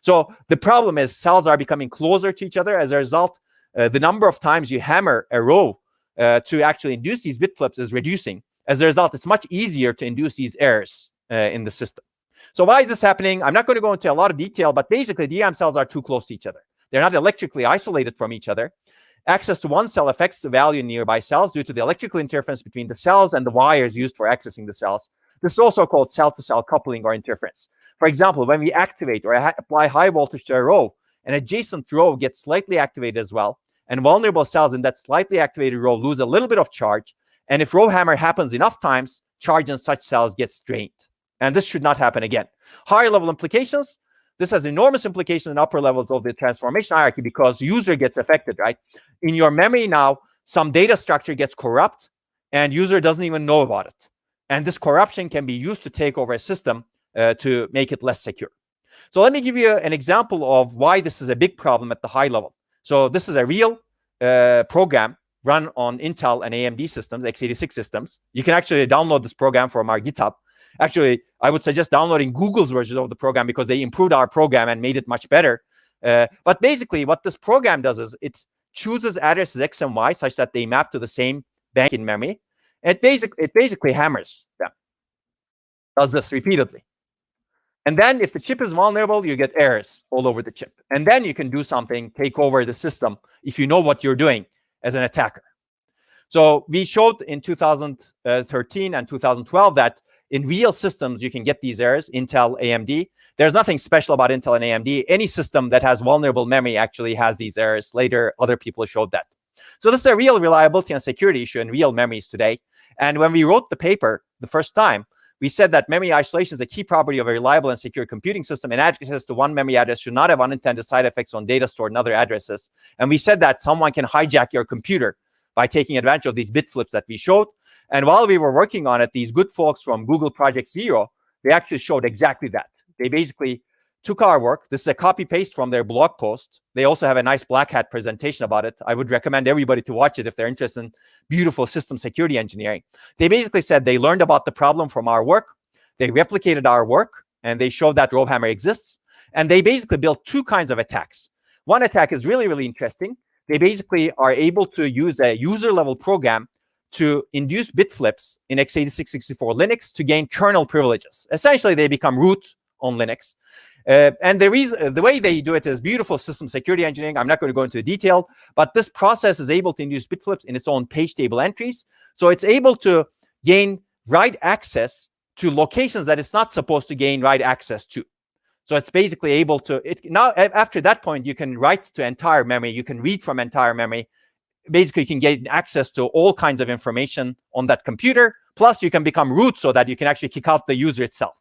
[SPEAKER 4] So the problem is cells are becoming closer to each other. As a result, the number of times you hammer a row to actually induce these bit flips is reducing. As a result, it's much easier to induce these errors in the system. So why is this happening? I'm not going to go into a lot of detail, but basically DRAM cells are too close to each other. They're not electrically isolated from each other. Access to one cell affects the value in nearby cells due to the electrical interference between the cells and the wires used for accessing the cells. This is also called cell-to-cell coupling or interference. For example, when we activate or apply high voltage to a row, an adjacent row gets slightly activated as well, and vulnerable cells in that slightly activated row lose a little bit of charge. And if row hammer happens enough times, charge in such cells gets drained. And this should not happen again. Higher level implications. This has enormous implications in upper levels of the transformation hierarchy because user gets affected, right? In your memory now, some data structure gets corrupt and user doesn't even know about it. And this corruption can be used to take over a system to make it less secure. So let me give you an example of why this is a big problem at the high level. So this is a real program run on Intel and AMD systems, x86 systems. You can actually download this program from our GitHub. Actually, I would suggest downloading Google's version of the program because they improved our program and made it much better. But basically, what this program does is it chooses addresses X and Y such that they map to the same bank in memory. It basically hammers them. Does this repeatedly. And then if the chip is vulnerable, you get errors all over the chip. And then you can do something, take over the system if you know what you're doing as an attacker. So we showed in 2013 and 2012 that in real systems, you can get these errors, Intel, AMD. There's nothing special about Intel and AMD. Any system that has vulnerable memory actually has these errors. Later, other people showed that. So this is a real reliability and security issue in real memories today. And when we wrote the paper the first time, we said that memory isolation is a key property of a reliable and secure computing system, and access to one memory address should not have unintended side effects on data stored in other addresses. And we said that someone can hijack your computer by taking advantage of these bit flips that we showed. And while we were working on it, these good folks from Google Project Zero, they actually showed exactly that. They basically took our work. This is a copy paste from their blog post. They also have a nice black hat presentation about it. I would recommend everybody to watch it if they're interested in beautiful system security engineering. They basically said they learned about the problem from our work. They replicated our work and they showed that row hammer exists. And they basically built 2 kinds of attacks. One attack is really, really interesting. They basically are able to use a user level program to induce bit flips in x86-64 Linux to gain kernel privileges. Essentially, they become root on Linux. And the way they do it is beautiful system security engineering. I'm not going to go into detail, but this process is able to induce bit flips in its own page table entries. So it's able to gain write access to locations that it's not supposed to gain write access to. So it's basically able to, now after that point, you can write to entire memory. You can read from entire memory basically you can get access to all kinds of information on that computer. Plus, you can become root so that you can actually kick out the user itself.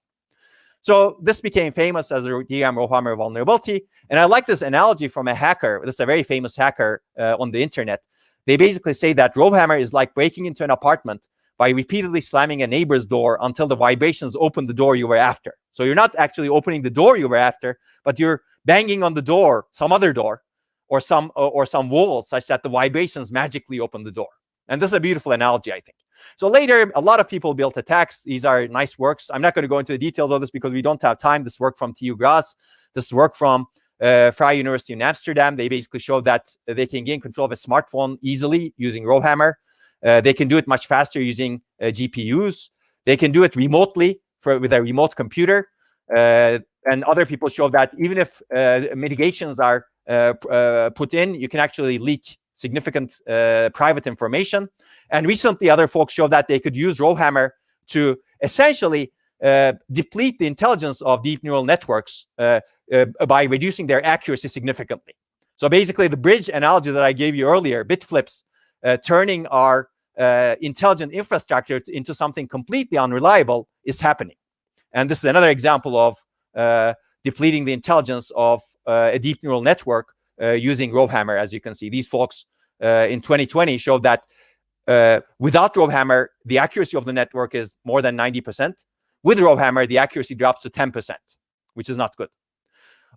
[SPEAKER 4] So this became famous as a DRAM rowhammer vulnerability. And I like this analogy from a hacker. This is a very famous hacker on the internet. They basically say that rowhammer is like breaking into an apartment by repeatedly slamming a neighbor's door until the vibrations open the door you were after. So you're not actually opening the door you were after, but you're banging on the door, some other door, or some wall, such that the vibrations magically open the door. And this is a beautiful analogy, I think. So later, a lot of people built attacks. These are nice works. I'm not going to go into the details of this because we don't have time. This work from TU Graz, this work from Vrije University in Amsterdam. They basically showed that they can gain control of a smartphone easily using rowhammer. They can do it much faster using GPUs. They can do it remotely with a remote computer. And other people show that even if mitigations are put in, you can actually leak significant private information. And recently, other folks showed that they could use rowhammer to essentially deplete the intelligence of deep neural networks by reducing their accuracy significantly. So basically, the bridge analogy that I gave you earlier, bit flips, turning our intelligent infrastructure into something completely unreliable, is happening. And this is another example of depleting the intelligence of a deep neural network using rowhammer. As you can see, these folks in 2020 showed that without rowhammer, the accuracy of the network is more than 90%. With rowhammer, the accuracy drops to 10%, which is not good.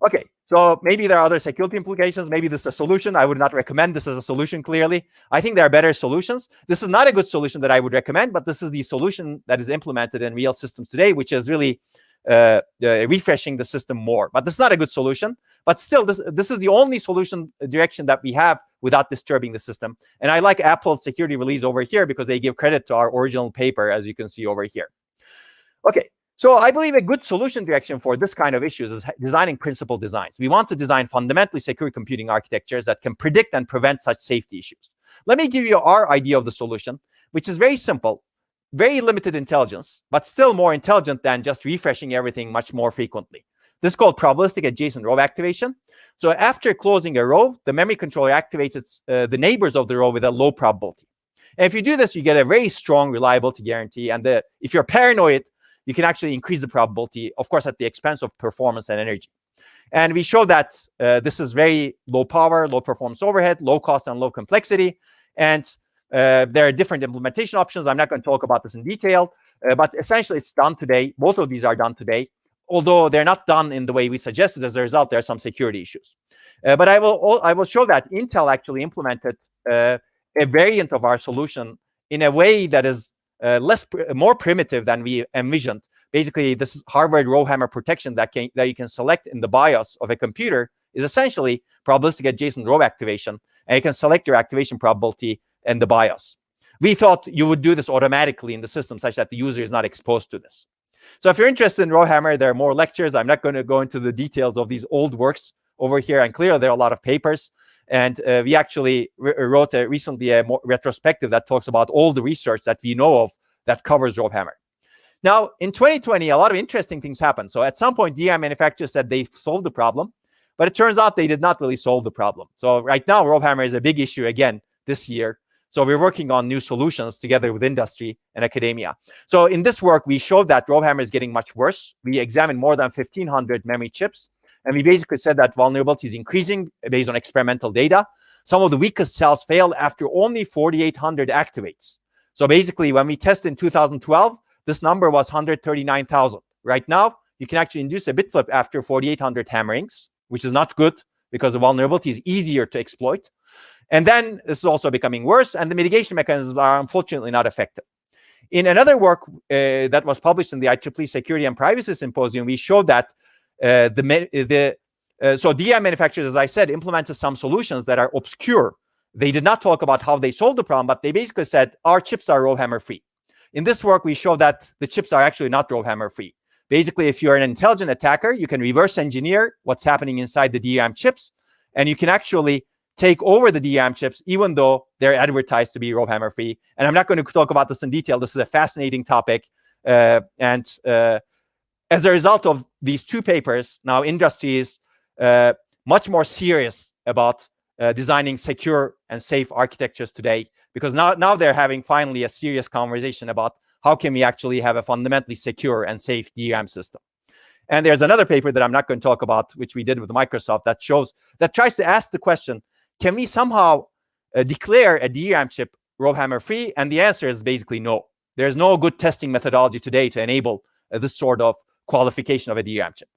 [SPEAKER 4] Okay, so maybe there are other security implications. Maybe this is a solution. I would not recommend this as a solution, clearly. I think there are better solutions. This is not a good solution that I would recommend, but this is the solution that is implemented in real systems today, which is really refreshing the system more. But this is not a good solution. But still, this is the only solution direction that we have without disturbing the system. And I like Apple's security release over here because they give credit to our original paper, as you can see over here. Okay, so I believe a good solution direction for this kind of issues is designing principled designs. We want to design fundamentally secure computing architectures that can predict and prevent such safety issues. Let me give you our idea of the solution, which is very simple, very limited intelligence, but still more intelligent than just refreshing everything much more frequently. This is called probabilistic adjacent row activation. So after closing a row, the memory controller activates the neighbors of the row with a low probability. And if you do this, you get a very strong reliability guarantee. And if you're paranoid, you can actually increase the probability, of course, at the expense of performance and energy. And we show that this is very low power, low performance overhead, low cost, and low complexity. And there are different implementation options. I'm not going to talk about this in detail, but essentially it's done today. Both of these are done today, although they're not done in the way we suggested. As a result, there are some security issues. But I will show that Intel actually implemented a variant of our solution in a way that is more primitive than we envisioned. Basically, this Harvard rowhammer protection that you can select in the BIOS of a computer is essentially probabilistic adjacent row activation, and you can select your activation probability in the BIOS. We thought you would do this automatically in the system such that the user is not exposed to this. So if you're interested in rowhammer, there are more lectures. I'm not going to go into the details of these old works over here, and clearly there are a lot of papers. And we actually wrote recently a more retrospective that talks about all the research that we know of that covers rowhammer. Now, in 2020, a lot of interesting things happened. So at some point, DRAM manufacturers said they solved the problem, but it turns out they did not really solve the problem. So right now, rowhammer is a big issue again this year. So we're working on new solutions together with industry and academia. So in this work, we showed that rowhammer is getting much worse. We examined more than 1,500 memory chips. And we basically said that vulnerability is increasing based on experimental data. Some of the weakest cells fail after only 4,800 activates. So basically, when we tested in 2012, this number was 139,000. Right now, you can actually induce a bit flip after 4,800 hammerings, which is not good because the vulnerability is easier to exploit. And then this is also becoming worse, and the mitigation mechanisms are unfortunately not effective. In another work that was published in the IEEE Security and Privacy Symposium, we showed that so DRAM manufacturers, as I said, implemented some solutions that are obscure. They did not talk about how they solved the problem, but they basically said, our chips are rowhammer free. In this work, we show that the chips are actually not rowhammer free. Basically, if you're an intelligent attacker, you can reverse engineer what's happening inside the DRAM chips, and you can actually take over the DRAM chips, even though they're advertised to be rowhammer free. And I'm not going to talk about this in detail. This is a fascinating topic. As a result of these two papers, now industry is much more serious about designing secure and safe architectures today, because now they're having finally a serious conversation about how can we actually have a fundamentally secure and safe DRAM system. And there's another paper that I'm not going to talk about, which we did with Microsoft, that tries to ask the question, can we somehow declare a DRAM chip Rowhammer free? And the answer is basically no. There's no good testing methodology today to enable this sort of qualification of a DRAM chip.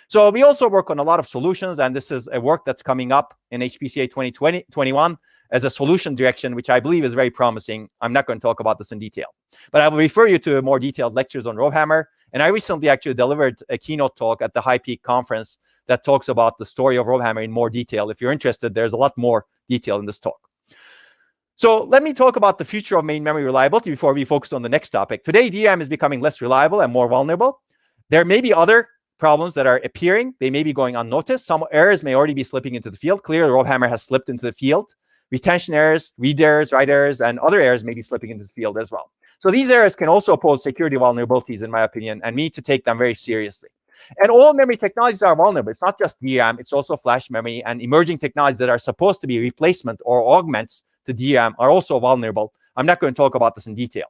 [SPEAKER 4] So we also work on a lot of solutions, and this is a work that's coming up in HPCA 2021 as a solution direction, which I believe is very promising. I'm not going to talk about this in detail, but I will refer you to more detailed lectures on Rowhammer. And I recently actually delivered a keynote talk at the High Peak conference that talks about the story of Rowhammer in more detail. If you're interested, there's a lot more detail in this talk. So let me talk about the future of main memory reliability before we focus on the next topic. Today, DRAM is becoming less reliable and more vulnerable. There may be other problems that are appearing. They may be going unnoticed. Some errors may already be slipping into the field. Clearly, Rowhammer has slipped into the field. Retention errors, read errors, write errors, and other errors may be slipping into the field as well. So these errors can also pose security vulnerabilities, in my opinion, and we need to take them very seriously. And all memory technologies are vulnerable. It's not just DRAM, it's also flash memory, and emerging technologies that are supposed to be replacement or augments to DRAM are also vulnerable. I'm not going to talk about this in detail.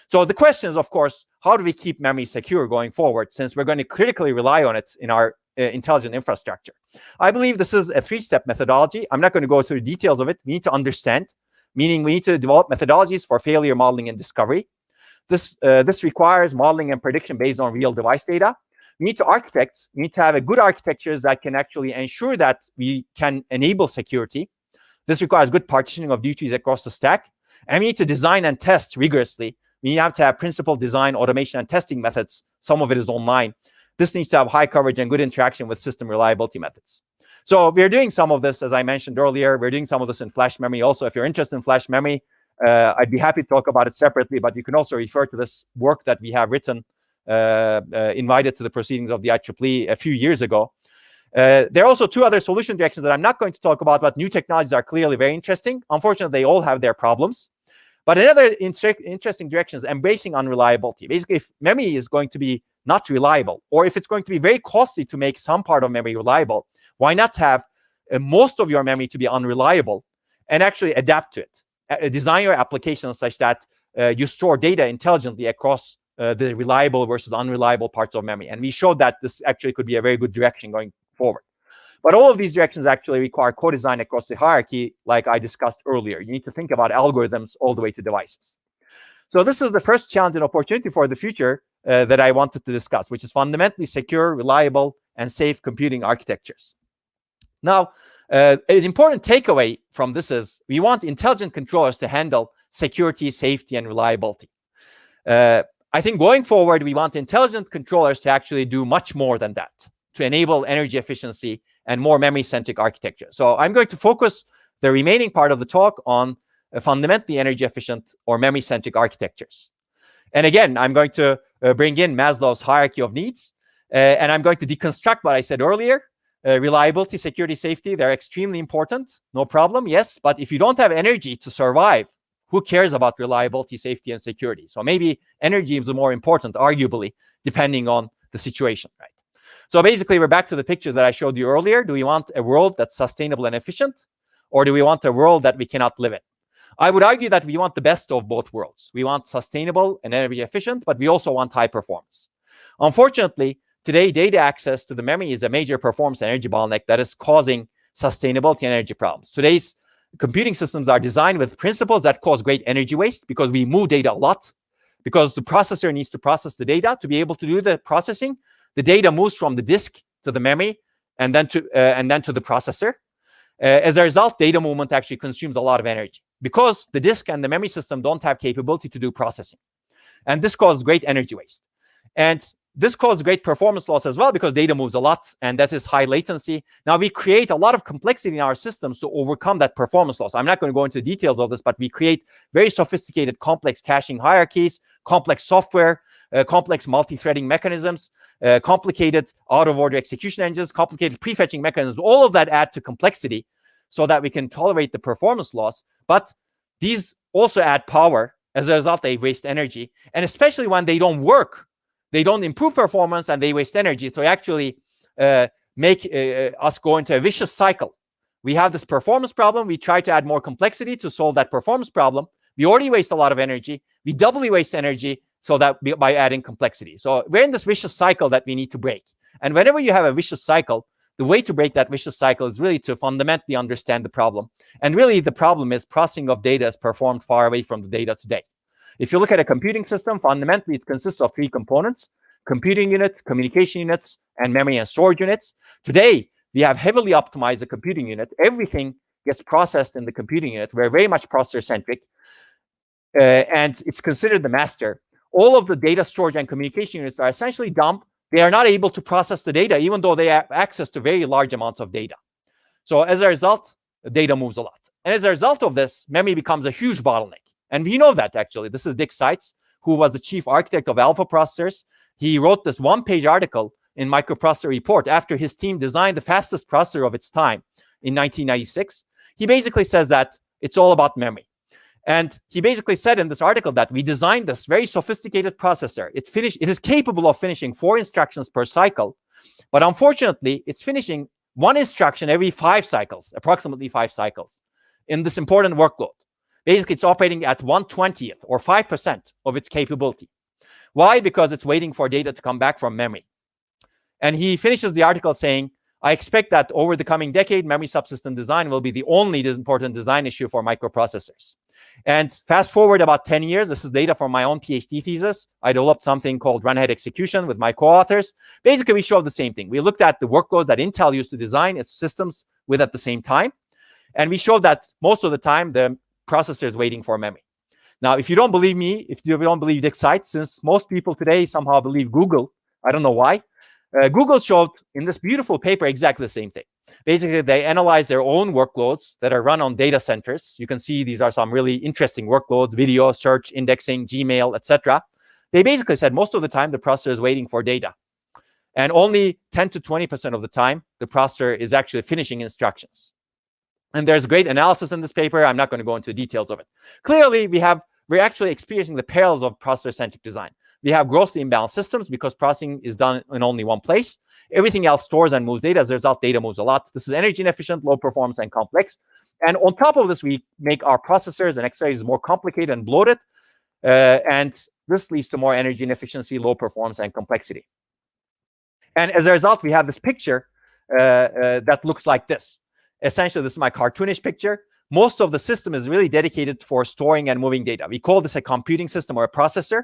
[SPEAKER 4] So the question is, of course, how do we keep memory secure going forward, since we're going to critically rely on it in our intelligent infrastructure? I believe this is a three-step methodology. I'm not going to go through the details of it. We need to understand, meaning we need to develop methodologies for failure modeling and discovery. This requires modeling and prediction based on real device data. We need to architect. We need to have a good architectures that can actually ensure that we can enable security. This requires good partitioning of duties across the stack. And we need to design and test rigorously. We have to have principled design, automation, and testing methods. Some of it is online. This needs to have high coverage and good interaction with system reliability methods. So we're doing some of this, as I mentioned earlier. We're doing some of this in flash memory also. If you're interested in flash memory, I'd be happy to talk about it separately, but you can also refer to this work that we have written, invited to the proceedings of the IEEE a few years ago. There are also two other solution directions that I'm not going to talk about, but new technologies are clearly very interesting. Unfortunately, they all have their problems. But another interesting direction is embracing unreliability. Basically, if memory is going to be not reliable, or if it's going to be very costly to make some part of memory reliable, why not have most of your memory to be unreliable and actually adapt to it? Design your applications such that you store data intelligently across the reliable versus unreliable parts of memory. And we showed that this actually could be a very good direction going forward. But all of these directions actually require co-design across the hierarchy, like I discussed earlier. You need to think about algorithms all the way to devices. So this is the first challenge and opportunity for the future that I wanted to discuss, which is fundamentally secure, reliable, and safe computing architectures. Now, an important takeaway from this is we want intelligent controllers to handle security, safety, and reliability. I think going forward, we want intelligent controllers to actually do much more than that, to enable energy efficiency and more memory-centric architecture. So I'm going to focus the remaining part of the talk on fundamentally energy-efficient or memory-centric architectures. And again, I'm going to bring in Maslow's hierarchy of needs, and I'm going to deconstruct what I said earlier. Reliability, security, safety, they're extremely important, no problem, yes. But if you don't have energy to survive, who cares about reliability, safety, and security? So maybe energy is more important, arguably, depending on the situation, right? So basically, we're back to the picture that I showed you earlier. Do we want a world that's sustainable and efficient, or do we want a world that we cannot live in? I would argue that we want the best of both worlds. We want sustainable and energy efficient, but we also want high performance. Unfortunately, today, data access to the memory is a major performance and energy bottleneck that is causing sustainability and energy problems. Today's computing systems are designed with principles that cause great energy waste because we move data a lot, because the processor needs to process the data. To be able to do the processing, the data moves from the disk to the memory and then to the processor. As a result, data movement actually consumes a lot of energy because the disk and the memory system don't have capability to do processing. And this causes great energy waste. And this causes great performance loss as well because data moves a lot, and that is high latency. Now, we create a lot of complexity in our systems to overcome that performance loss. I'm not going to go into details of this, but we create very sophisticated, complex caching hierarchies, complex software, complex multi-threading mechanisms, complicated out-of-order execution engines, complicated prefetching mechanisms. All of that add to complexity so that we can tolerate the performance loss. But these also add power. As a result, they waste energy. And especially when they don't work, they don't improve performance and they waste energy. So actually make us go into a vicious cycle we have this performance problem. We try to add more complexity to solve that performance problem. We already waste a lot of energy. We doubly waste energy so that by adding complexity. So we're in this vicious cycle that we need to break. And whenever you have a vicious cycle, the way to break that vicious cycle is really to fundamentally understand the problem. And really the problem is processing of data is performed far away from the data today. If you look at a computing system, fundamentally it consists of 3 components: computing units, communication units, and memory and storage units. Today, we have heavily optimized the computing unit. Everything gets processed in the computing unit. We're very much processor-centric, and it's considered the master. All of the data storage and communication units are essentially dumb. They are not able to process the data, even though they have access to very large amounts of data. So as a result, the data moves a lot. And as a result of this, memory becomes a huge bottleneck. And we know that, actually. This is Dick Seitz, who was the chief architect of alpha processors. He wrote this one-page article in Microprocessor Report after his team designed the fastest processor of its time in 1996. He basically says that it's all about memory. And he basically said in this article that we designed this very sophisticated processor. It is capable of finishing 4 instructions per cycle, but unfortunately, it's finishing 1 instruction every 5 cycles, approximately 5 cycles, in this important workload. Basically, it's operating at 1/20th or 5% of its capability. Why? Because it's waiting for data to come back from memory. And he finishes the article saying, I expect that over the coming decade, memory subsystem design will be the only important design issue for microprocessors. And fast forward about 10 years, this is data from my own PhD thesis. I developed something called run-ahead execution with my co-authors. Basically, we showed the same thing. We looked at the workloads that Intel used to design its systems with at the same time. And we showed that most of the time, the processor is waiting for memory. Now, if you don't believe me, if you don't believe Dick Seitz, since most people today somehow believe Google, I don't know why, Google showed in this beautiful paper exactly the same thing. Basically, they analyze their own workloads that are run on data centers. You can see these are some really interesting workloads: video, search, indexing, Gmail, etc. They basically said most of the time the processor is waiting for data. And only 10 to 20% of the time, the processor is actually finishing instructions. And there's great analysis in this paper. I'm not going to go into details of it. Clearly, we're actually experiencing the perils of processor-centric design. We have grossly imbalanced systems because processing is done in only one place. Everything else stores and moves data. As a result, data moves a lot. This is energy inefficient, low performance, and complex. And on top of this, we make our processors and accelerators more complicated and bloated. And this leads to more energy inefficiency, low performance, and complexity. And as a result, we have this picture that looks like this. Essentially, this is my cartoonish picture. Most of the system is really dedicated for storing and moving data. We call this a computing system or a processor.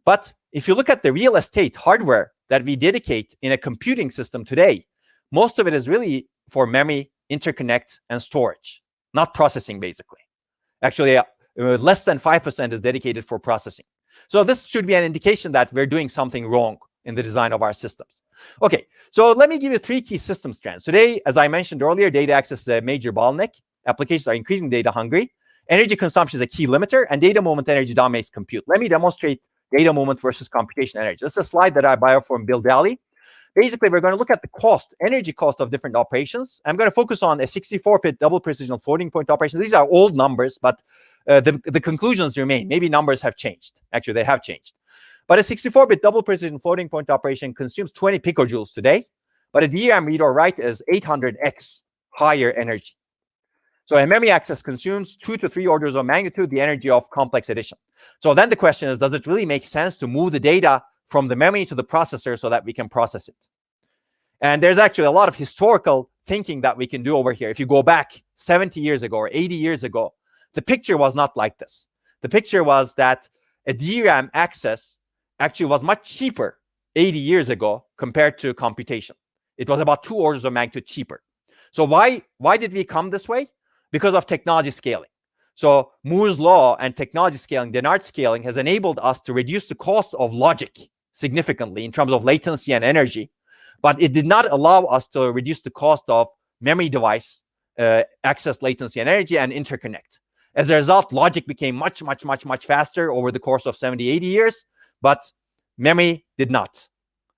[SPEAKER 4] But if you look at the real estate hardware that we dedicate in a computing system today, most of it is really for memory, interconnect, and storage, not processing, basically. Actually, less than 5% is dedicated for processing. So this should be an indication that we're doing something wrong in the design of our systems. Okay, so let me give you 3 key system strands. Today, as I mentioned earlier, data access is a major bottleneck. Applications are increasing data hungry. Energy consumption is a key limiter, and data movement energy dominates compute. Let me demonstrate data movement versus computation energy. This is a slide that I borrowed from Bill Daly. Basically, we're going to look at the cost, energy cost of different operations. I'm going to focus on a 64-bit double precision floating point operation. These are old numbers, but the conclusions remain. Maybe numbers have changed. Actually, they have changed. But a 64-bit double precision floating point operation consumes 20 picojoules today, but a DRAM read or write is 800x higher energy. So a memory access consumes 2 to 3 orders of magnitude the energy of complex addition. So then the question is, does it really make sense to move the data from the memory to the processor so that we can process it? And there's actually a lot of historical thinking that we can do over here. If you go back 70 years ago or 80 years ago, the picture was not like this. The picture was that a DRAM access actually was much cheaper 80 years ago compared to computation. It was about 2 orders of magnitude cheaper. So why did we come this way? Because of technology scaling. So Moore's law and technology scaling, Dennard scaling, has enabled us to reduce the cost of logic significantly in terms of latency and energy, but it did not allow us to reduce the cost of memory device access, latency, and energy, and interconnect. As a result, logic became much faster over the course of 70, 80 years, but memory did not,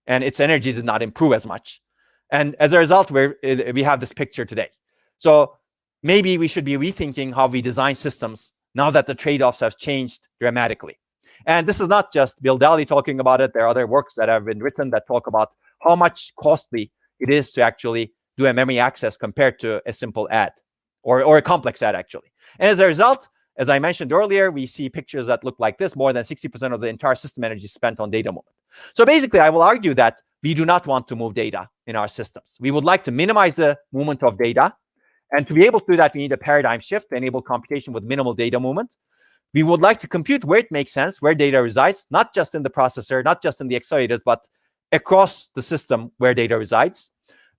[SPEAKER 4] and its energy did not improve as much. And as a result, we have this picture today. So maybe we should be rethinking how we design systems now that the trade-offs have changed dramatically. And this is not just Bill Daly talking about it. There are other works that have been written that talk about how much costly it is to actually do a memory access compared to a simple add or a complex add, actually. And as a result, as I mentioned earlier, we see pictures that look like this. More than 60% of the entire system energy spent on data movement. So basically, I will argue that we do not want to move data in our systems. We would like to minimize the movement of data. And to be able to do that, we need a paradigm shift to enable computation with minimal data movement. We would like to compute where it makes sense, where data resides, not just in the processor, not just in the accelerators, but across the system where data resides.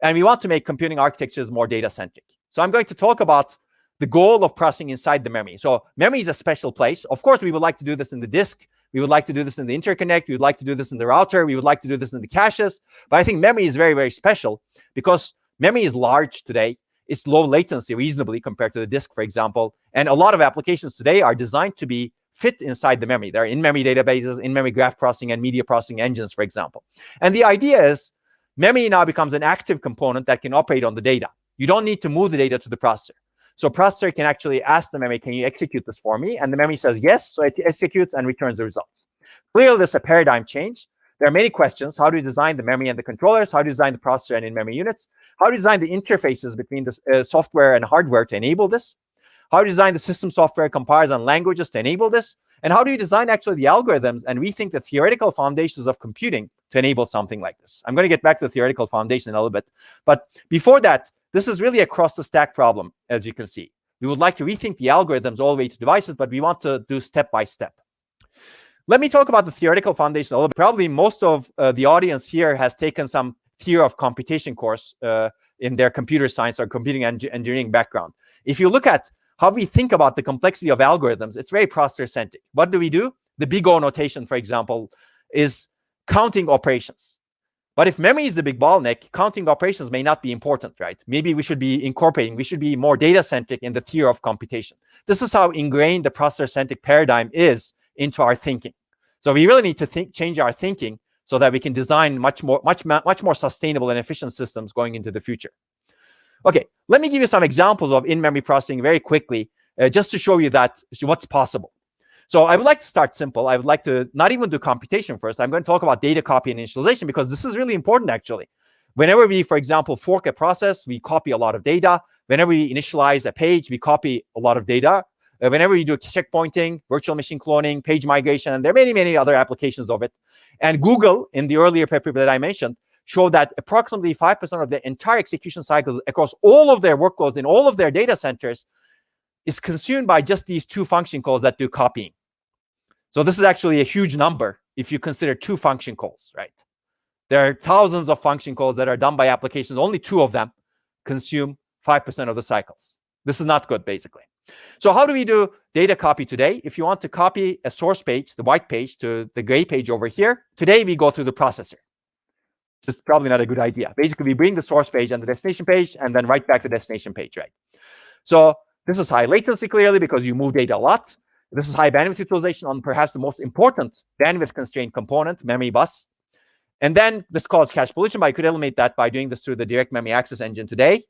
[SPEAKER 4] And we want to make computing architectures more data-centric. So I'm going to talk about the goal of processing inside the memory. So memory is a special place. Of course, we would like to do this in the disk. We would like to do this in the interconnect. We would like to do this in the router. We would like to do this in the caches. But I think memory is very, very special because memory is large today. It's low latency reasonably compared to the disk, for example. And a lot of applications today are designed to be fit inside the memory. There are in-memory databases, in-memory graph processing, and media processing engines, for example. And the idea is memory now becomes an active component that can operate on the data. You don't need to move the data to the processor. So processor can actually ask the memory, can you execute this for me? And the memory says yes, so it executes and returns the results. Clearly, this is a paradigm change. There are many questions. How do you design the memory and the controllers? How do you design the processor and in-memory units? How do you design the interfaces between the software and hardware to enable this? How do you design the system software compilers and languages to enable this? And how do you design actually the algorithms and rethink the theoretical foundations of computing to enable something like this? I'm going to get back to the theoretical foundation in a little bit. But before that, this is really a cross-the-stack problem, as you can see. We would like to rethink the algorithms all the way to devices, but we want to do step by step. Let me talk about the theoretical foundation a little bit. Probably most of the audience here has taken some theory of computation course in their computer science or computing engineering background. If you look at how we think about the complexity of algorithms, it's very processor-centric. What do? The big O notation, for example, is counting operations. But if memory is the big bottleneck, counting operations may not be important, right? Maybe we should be we should be more data-centric in the theory of computation. This is how ingrained the processor-centric paradigm is into our thinking. So we really need to change our thinking so that we can design much more sustainable and efficient systems going into the future. Okay, let me give you some examples of in-memory processing very quickly, just to show you that what's possible. So I would like to start simple. I would like to not even do computation first. I'm going to talk about data copy and initialization because this is really important, actually. Whenever we, for example, fork a process, we copy a lot of data. Whenever we initialize a page, we copy a lot of data. Whenever you do checkpointing, virtual machine cloning, page migration, and there are many, many other applications of it. And Google, in the earlier paper that I mentioned, showed that approximately 5% of the entire execution cycles across all of their workloads in all of their data centers is consumed by just these two function calls that do copying. So this is actually a huge number if you consider two function calls, right? There are thousands of function calls that are done by applications. Only two of them consume 5% of the cycles. This is not good, basically. So how do we do data copy today? If you want to copy a source page, the white page, to the gray page over here, today we go through the processor. This is probably not a good idea. Basically, we bring the source page and the destination page and then write back the destination page, right? So this is high latency, clearly, because you move data a lot. This is high bandwidth utilization on perhaps the most important bandwidth constrained component, memory bus. And then this causes cache pollution, but I could eliminate that by doing this through the direct memory access engine today.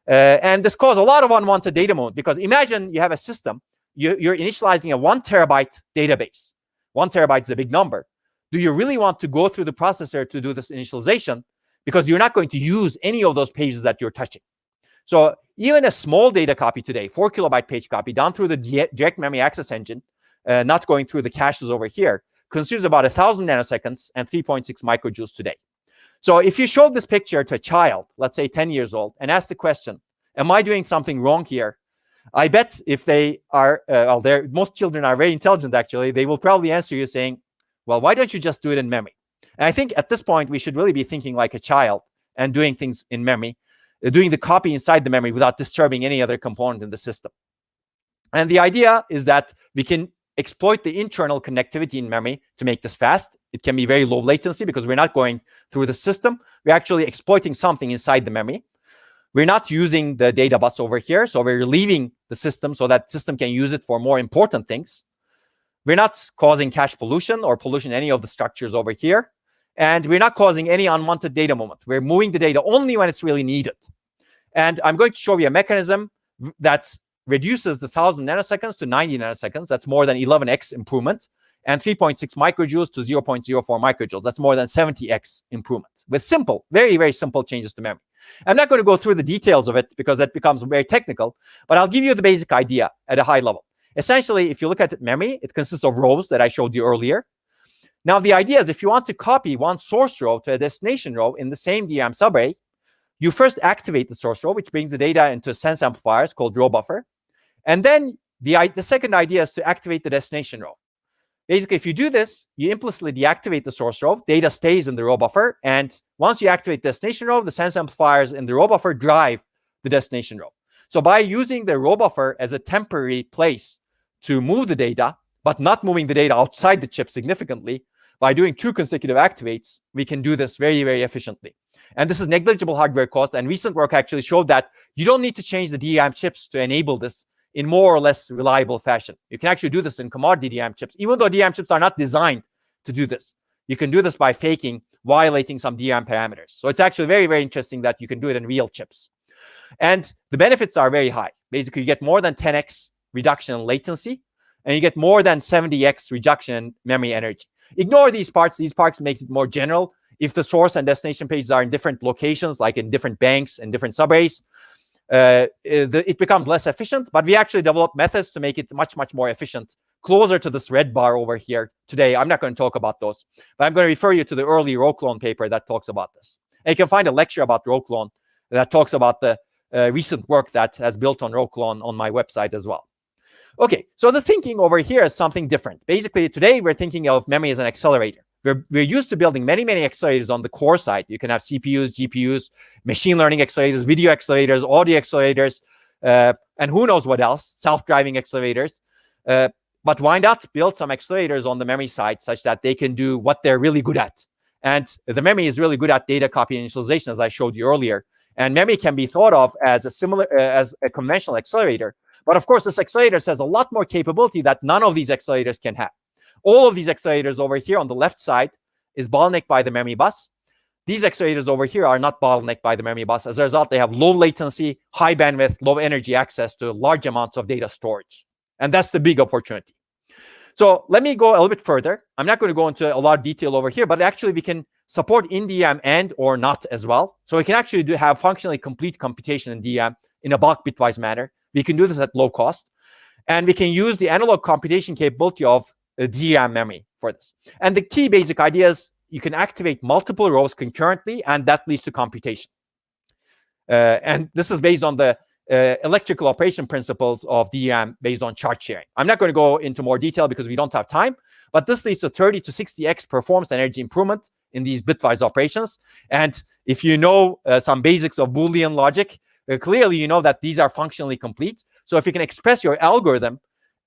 [SPEAKER 4] And this causes a lot of unwanted data mode, because imagine you have a system, you're initializing a 1 terabyte database. 1 terabyte is a big number. Do you really want to go through the processor to do this initialization? Because you're not going to use any of those pages that you're touching. So even a small data copy today, 4 kilobyte page copy done through the direct memory access engine, not going through the caches over here, consumes about 1,000 nanoseconds and 3.6 microjoules today. So if you show this picture to a child, let's say 10 years old, and ask the question, am I doing something wrong here? I bet if they are, most children are very intelligent, actually, they will probably answer you saying, well, why don't you just do it in memory? And I think at this point, we should really be thinking like a child and doing things in memory, doing the copy inside the memory without disturbing any other component in the system. And the idea is that we can exploit the internal connectivity in memory to make this fast. It can be very low latency because we're not going through the system. We're actually exploiting something inside the memory. We're not using the data bus over here, so we're leaving the system so that system can use it for more important things. We're not causing cache pollution or pollution in any of the structures over here. And we're not causing any unwanted data movement. We're moving the data only when it's really needed. And I'm going to show you a mechanism that reduces the 1,000 nanoseconds to 90 nanoseconds. That's more than 11x improvement. and 3.6 microjoules to 0.04 microjoules. That's more than 70x improvement with simple, very, very simple changes to memory. I'm not going to go through the details of it because that becomes very technical, but I'll give you the basic idea at a high level. Essentially, if you look at memory, it consists of rows that I showed you earlier. Now, the idea is if you want to copy one source row to a destination row in the same DRAM subarray, you first activate the source row, which brings the data into sense amplifiers called row buffer. And then the second idea is to activate the destination row. Basically, if you do this, you implicitly deactivate the source row, data stays in the row buffer, and once you activate the destination row, the sense amplifiers in the row buffer drive the destination row. So by using the row buffer as a temporary place to move the data, but not moving the data outside the chip significantly, by doing 2 consecutive activates, we can do this very, very efficiently. And this is negligible hardware cost, and recent work actually showed that you don't need to change the DRAM chips to enable this in more or less reliable fashion. You can actually do this in commodity DRAM chips, even though DRAM chips are not designed to do this. You can do this by faking, violating some DRAM parameters. So it's actually very, very interesting that you can do it in real chips. And the benefits are very high. Basically, you get more than 10x reduction in latency, and you get more than 70x reduction in memory energy. Ignore these parts. These parts makes it more general. If the source and destination pages are in different locations, like in different banks and different subarrays, it becomes less efficient. But we actually developed methods to make it much, much more efficient, closer to this red bar over here today. I'm not going to talk about those, but I'm going to refer you to the early row clone paper that talks about this. And you can find a lecture about row clone that talks about the recent work that has built on row clone on my website as well. Okay, so the thinking over here is something different. Basically, today we're thinking of memory as an accelerator. We're used to building many, many accelerators on the core side. You can have CPUs, GPUs, machine learning accelerators, video accelerators, audio accelerators, and who knows what else, self-driving accelerators. But why not build some accelerators on the memory side such that they can do what they're really good at? And the memory is really good at data copy initialization, as I showed you earlier. And memory can be thought of as a similar, as a conventional accelerator. But of course, this accelerator has a lot more capability that none of these accelerators can have. All of these accelerators over here on the left side is bottlenecked by the memory bus. These accelerators over here are not bottlenecked by the memory bus. As a result, they have low latency, high bandwidth, low energy access to large amounts of data storage. And that's the big opportunity. So let me go a little bit further. I'm not going to go into a lot of detail over here, but actually we can support in DRAM and or not as well. So we can actually have functionally complete computation in DRAM in a bulk bitwise manner. We can do this at low cost. And we can use the analog computation capability of DRAM memory for this. And the key basic idea is you can activate multiple rows concurrently, and that leads to computation. And this is based on the electrical operation principles of DRAM based on chart sharing. I'm not going to go into more detail because we don't have time, but this leads to 30 to 60x performance energy improvement in these bitwise operations. And if you know some basics of Boolean logic, clearly you know that these are functionally complete. So if you can express your algorithm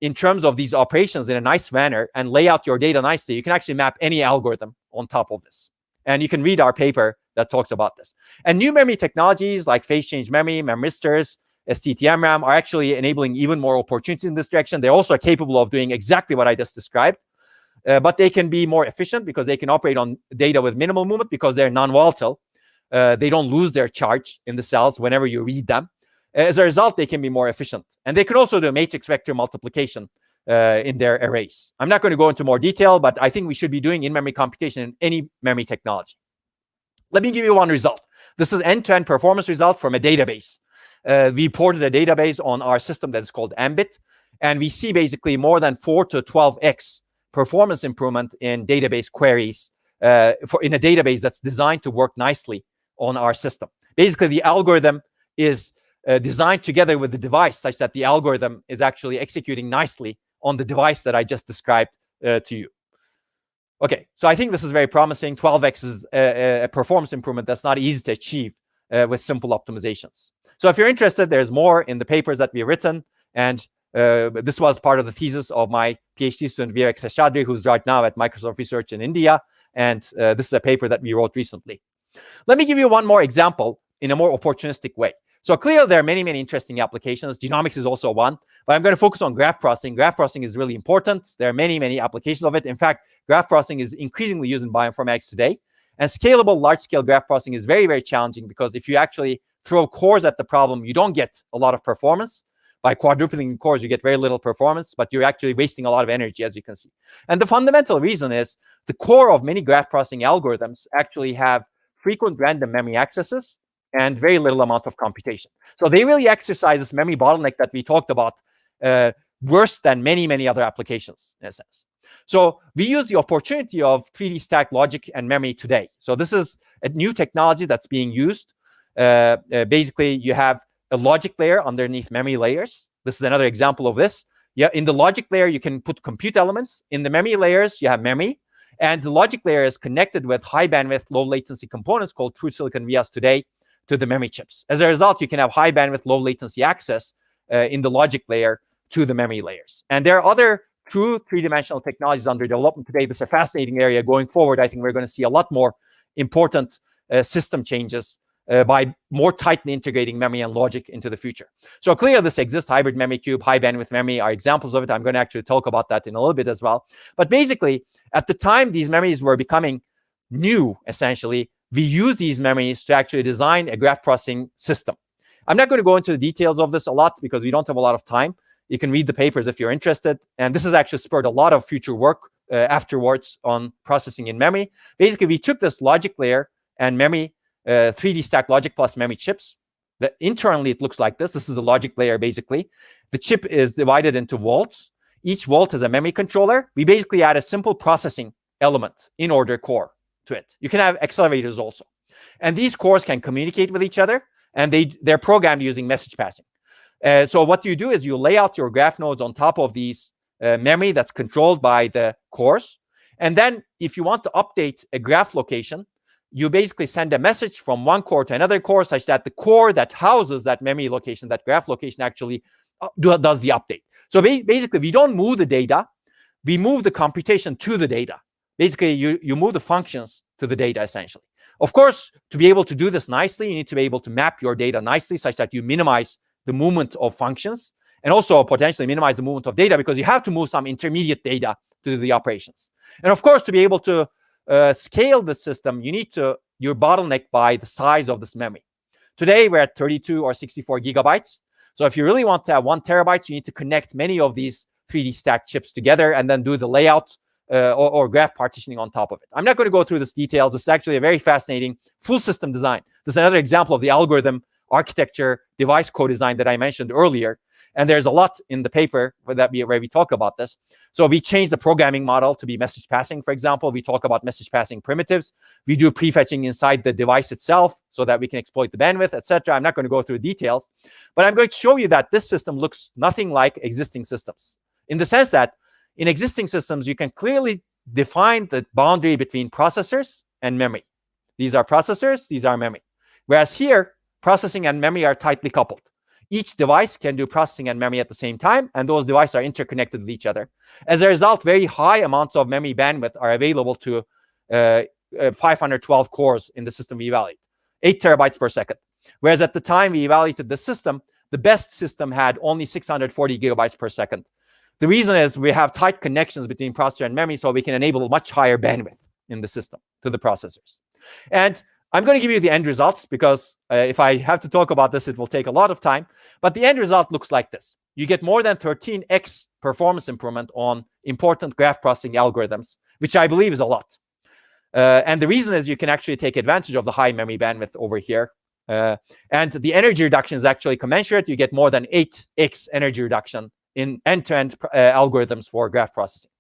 [SPEAKER 4] in terms of these operations in a nice manner and lay out your data nicely, you can actually map any algorithm on top of this. And you can read our paper that talks about this. And new memory technologies like phase change memory, memristors, STT-MRAM are actually enabling even more opportunities in this direction. They're also capable of doing exactly what I just described, but they can be more efficient because they can operate on data with minimal movement because they're non-volatile. They don't lose their charge in the cells whenever you read them. As a result, they can be more efficient. And they can also do matrix vector multiplication in their arrays. I'm not going to go into more detail, but I think we should be doing in-memory computation in any memory technology. Let me give you one result. This is end-to-end performance result from a database. We ported a database on our system that is called Ambit, and we see basically more than 4 to 12x performance improvement in database queries in a database that's designed to work nicely on our system. Basically, the algorithm is designed together with the device such that the algorithm is actually executing nicely on the device that I just described to you. Okay, so I think this is very promising. 12x is a performance improvement that's not easy to achieve with simple optimizations. So if you're interested, there's more in the papers that we've written. And this was part of the thesis of my PhD student, Vivek Seshadri, who's right now at Microsoft Research in India. And this is a paper that we wrote recently. Let me give you one more example in a more opportunistic way. So clearly, there are many, many interesting applications. Genomics is also one, but I'm going to focus on graph processing. Graph processing is really important. There are many, many applications of it. In fact, graph processing is increasingly used in bioinformatics today. And scalable, large-scale graph processing is very, very challenging because if you actually throw cores at the problem, you don't get a lot of performance. by quadrupling the cores, you get very little performance, but you're actually wasting a lot of energy, as you can see. And the fundamental reason is the core of many graph processing algorithms actually have frequent random memory accesses and very little amount of computation. So they really exercise this memory bottleneck that we talked about worse than many, many other applications, in a sense. So we use the opportunity of 3D stacked logic and memory today. So this is a new technology that's being used. Basically, you have a logic layer underneath memory layers. This is another example of this. Yeah, in the logic layer, you can put compute elements. In the memory layers, you have memory. And the logic layer is connected with high bandwidth, low latency components called through silicon vias today to the memory chips. As a result, you can have high bandwidth, low latency access in the logic layer to the memory layers. And there are other true three-dimensional technologies under development today. This is a fascinating area going forward. I think we're going to see a lot more important system changes by more tightly integrating memory and logic into the future. So clearly this exists. Hybrid memory cube, high bandwidth memory are examples of it. I'm going to actually talk about that in a little bit as well. But basically, at the time these memories were becoming new, essentially, we use these memories to actually design a graph processing system. I'm not going to go into the details of this a lot because we don't have a lot of time. You can read the papers if you're interested. And this has actually spurred a lot of future work afterwards on processing in memory. Basically, we took this logic layer and memory 3D stack logic plus memory chips. Internally, it looks like this. This is the logic layer, basically. The chip is divided into volts. Each volt has a memory controller. We basically add a simple processing element in order core to it. You can have accelerators also. And these cores can communicate with each other, and they're programmed using message passing. So what you do is you lay out your graph nodes on top of these memory that's controlled by the cores. And then if you want to update a graph location, you basically send a message from one core to another core such that the core that houses that memory location, that graph location, actually does the update. So basically, we don't move the data. We move the computation to the data. Basically, you move the functions to the data, essentially. Of course, to be able to do this nicely, you need to be able to map your data nicely such that you minimize the movement of functions and also potentially minimize the movement of data because you have to move some intermediate data to do the operations. And of course, to be able to scale the system, you need to, you're bottlenecked by the size of this memory. Today, we're at 32 or 64 gigabytes. So if you really want to have 1 terabyte, you need to connect many of these 3D stacked chips together and then do the layout or graph partitioning on top of it. I'm not going to go through this details. This is actually a very fascinating full system design. This is another example of the algorithm architecture device co-design that I mentioned earlier. And there's a lot in the paper where we talk about this. So we changed the programming model to be message passing, for example. We talk about message passing primitives. We do prefetching inside the device itself so that we can exploit the bandwidth, etc. I'm not going to go through details, but I'm going to show you that this system looks nothing like existing systems in the sense that in existing systems, you can clearly define the boundary between processors and memory. These are processors, these are memory. Whereas here, processing and memory are tightly coupled. Each device can do processing and memory at the same time, and those devices are interconnected with each other. As a result, very high amounts of memory bandwidth are available to 512 cores in the system we evaluate, 8 terabytes per second. Whereas at the time we evaluated the system, the best system had only 640 gigabytes per second. The reason is we have tight connections between processor and memory, so we can enable much higher bandwidth in the system to the processors. And I'm going to give you the end results because if I have to talk about this, it will take a lot of time. But the end result looks like this. You get more than 13x performance improvement on important graph processing algorithms, which I believe is a lot. And the reason is you can actually take advantage of the high memory bandwidth over here. And the energy reduction is actually commensurate. You get more than 8x energy reduction in end-to-end algorithms for graph processing.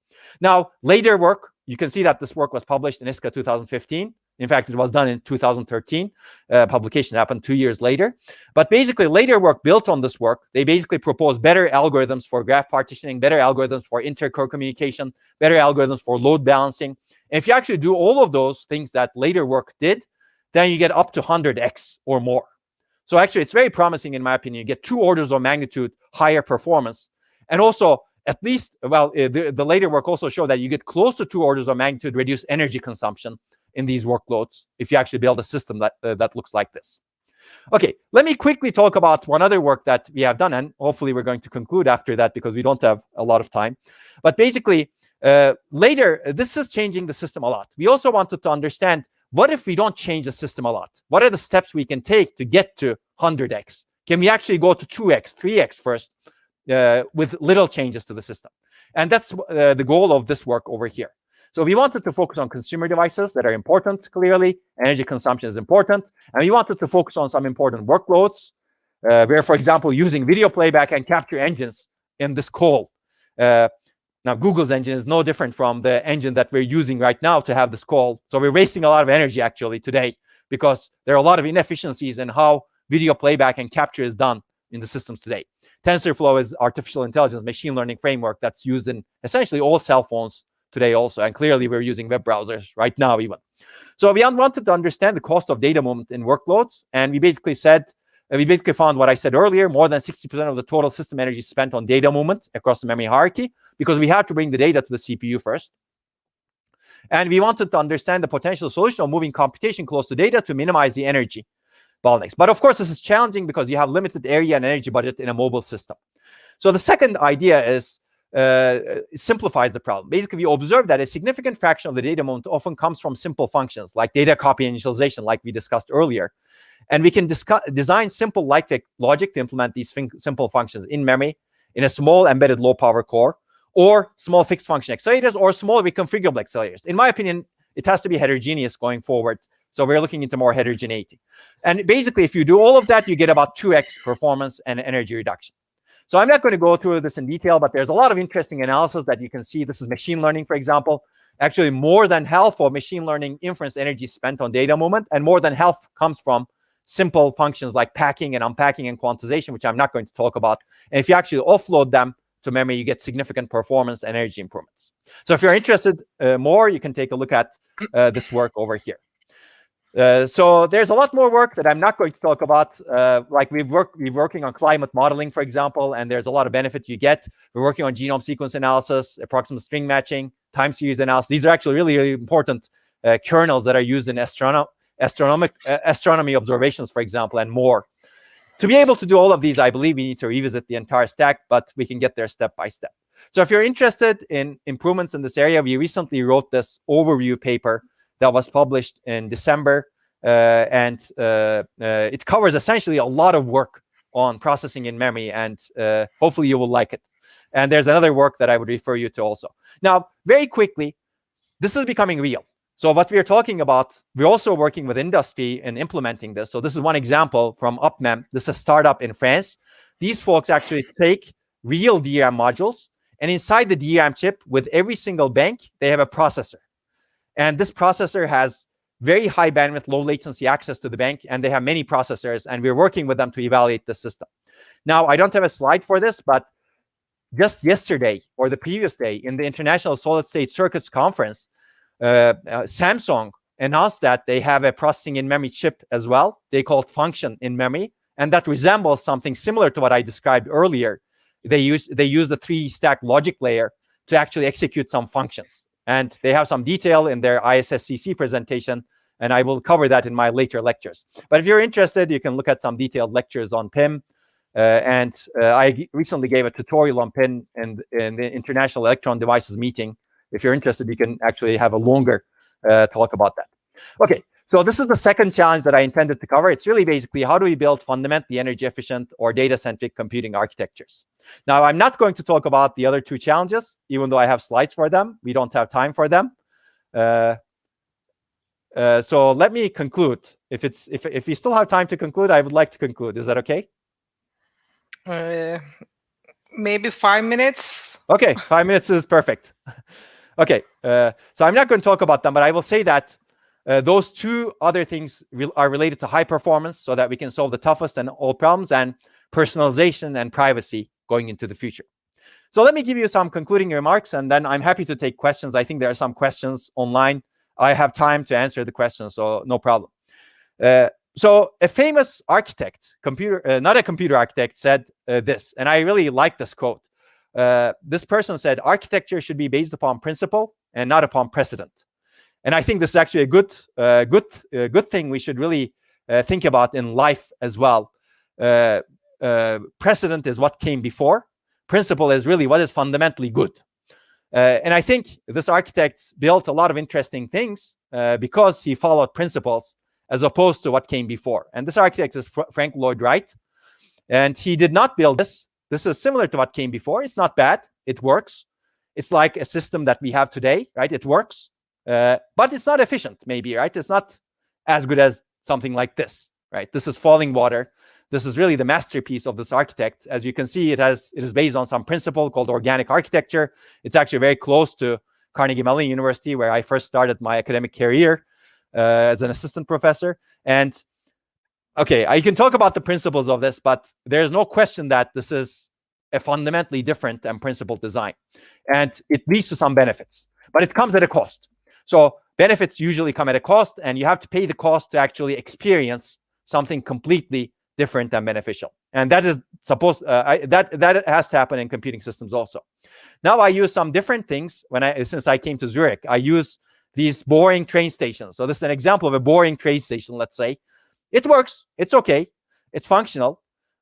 [SPEAKER 4] Now, later work, you can see that this work was published in ISCA 2015. In fact, it was done in 2013. Publication happened 2 years later. But basically, later work built on this work, they basically proposed better algorithms for graph partitioning, better algorithms for inter-core communication, better algorithms for load balancing. And if you actually do all of those things that later work did, then you get up to 100x or more. So actually, it's very promising, in my opinion. You get 2 orders of magnitude higher performance. And also, at least, well, the later work also showed that you get close to 2 orders of magnitude reduced energy consumption in these workloads if you actually build a system that looks like this. Okay, let me quickly talk about one other work that we have done, and hopefully we're going to conclude after that because we don't have a lot of time. But basically, later, this is changing the system a lot. We also wanted to understand, what if we don't change the system a lot? What are the steps we can take to get to 100x? Can we actually go to 2x, 3x first with little changes to the system. And that's the goal of this work over here. So we wanted to focus on consumer devices that are important, clearly. Energy consumption is important. And we wanted to focus on some important workloads, where, for example, using video playback and capture engines in this call. Now, Google's engine is no different from the engine that we're using right now to have this call. So we're wasting a lot of energy, actually, today, because there are a lot of inefficiencies in how video playback and capture is done in the systems today. TensorFlow is artificial intelligence machine learning framework that's used in essentially all cell phones today also. And clearly, we're using web browsers right now even. So we wanted to understand the cost of data movement in workloads. And we basically found what I said earlier, more than 60% of the total system energy spent on data movement across the memory hierarchy, because we have to bring the data to the CPU first. And we wanted to understand the potential solution of moving computation close to data to minimize the energy bottlenecks. But of course, this is challenging because you have limited area and energy budget in a mobile system. So the second idea is simplifies the problem. Basically, we observe that a significant fraction of the data movement often comes from simple functions like data copy initialization, like we discussed earlier. And we can design simple lightweight logic to implement these simple functions in memory in a small embedded low power core, or small fixed function accelerators, or small reconfigurable accelerators. In my opinion, it has to be heterogeneous going forward. So we're looking into more heterogeneity. And basically, if you do all of that, you get about 2x performance and energy reduction. So I'm not going to go through this in detail, but there's a lot of interesting analysis that you can see. This is machine learning, for example. Actually, more than half of machine learning inference energy spent on data movement, and more than half comes from simple functions like packing and unpacking and quantization, which I'm not going to talk about. And if you actually offload them to memory, you get significant performance and energy improvements. So if you're interested more, you can take a look at this work over here. So there's a lot more work that I'm not going to talk about. Like we're working on climate modeling, for example, and there's a lot of benefit you get. We're working on genome sequence analysis, approximate string matching, time series analysis. These are actually really, really important kernels that are used in astronomy observations, for example, and more. To be able to do all of these, I believe we need to revisit the entire stack, but we can get there step by step. So if you're interested in improvements in this area, we recently wrote this overview paper that was published in December, and it covers essentially a lot of work on processing in memory, and hopefully you will like it. And there's another work that I would refer you to also. Now, very quickly, this is becoming real. So what we are talking about, we're also working with industry in implementing this. So this is one example from UpMem. This is a startup in France. These folks actually take real DRAM modules, and inside the DRAM chip, with every single bank, they have a processor. And this processor has very high bandwidth, low latency access to the bank, and they have many processors, and we're working with them to evaluate the system. Now, I don't have a slide for this, but just yesterday or the previous day in the International Solid State Circuits Conference, Samsung announced that they have a processing in memory chip as well. They call it function in memory, and that resembles something similar to what I described earlier. They use the 3-stack logic layer to actually execute some functions, and they have some detail in their ISSCC presentation, and I will cover that in my later lectures. But if you're interested, you can look at some detailed lectures on PIM, and I recently gave a tutorial on PIM in the International Electron Devices meeting. If you're interested, you can actually have a longer talk about that. Okay, so this is the second challenge that I intended to cover. It's really basically how do we build fundamentally energy efficient or data-centric computing architectures. Now, I'm not going to talk about the other two challenges, even though I have slides for them. We don't have time for them. So let me conclude. If we still have time to conclude, I would like to conclude. Is that okay?
[SPEAKER 3] Maybe 5 minutes.
[SPEAKER 4] Okay, 5 minutes is perfect. Okay, so I'm not going to talk about them, but I will say that those two other things are related to high performance so that we can solve the toughest and all problems, and personalization and privacy going into the future. So let me give you some concluding remarks, and then I'm happy to take questions. I think there are some questions online. I have time to answer the questions, so no problem. So a famous architect, not a computer architect, said this, and I really like this quote. This person said, architecture should be based upon principle and not upon precedent. And I think this is actually a good thing we should really think about in life as well. Precedent is what came before. Principle is really what is fundamentally good. And I think this architect built a lot of interesting things because he followed principles as opposed to what came before. And this architect is Frank Lloyd Wright. And he did not build this This is similar to what came before. It's not bad. It works. It's like a system that we have today, right? It works, but it's not efficient, maybe, right? It's not as good as something like this, right? This is falling water. This is really the masterpiece of this architect. As you can see, it is based on some principle called organic architecture. It's actually very close to Carnegie Mellon University, where I first started my academic career as an assistant professor. And okay, I can talk about the principles of this, but there's no question that this is a fundamentally different and principled design. And it leads to some benefits, but it comes at a cost. So benefits usually come at a cost, and you have to pay the cost to actually experience something completely different and beneficial. And that is supposed that has to happen in computing systems also. Now I use some different things since I came to Zurich. I use these boring train stations. So this is an example of a boring train station, let's say. It works. It's okay. It's functional,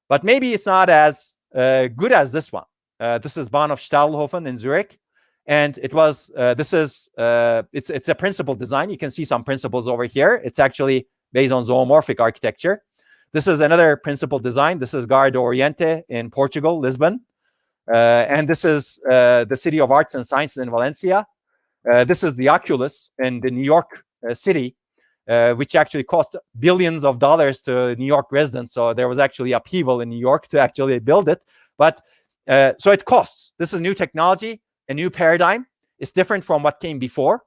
[SPEAKER 4] but maybe it's not as good as this one. This is Bahnhof Stadelhofen in Zurich. And it was, it's a principled design. You can see some principles over here. It's actually based on zoomorphic architecture. This is another principled design. This is Gare do Oriente in Portugal, Lisbon. And this is the City of Arts and Sciences in Valencia. This is the Oculus in the New York City, which actually cost billions of dollars to New York residents. So there was actually upheaval in New York to actually build it. But so it costs. This is new technology, a new paradigm. It's different from what came before.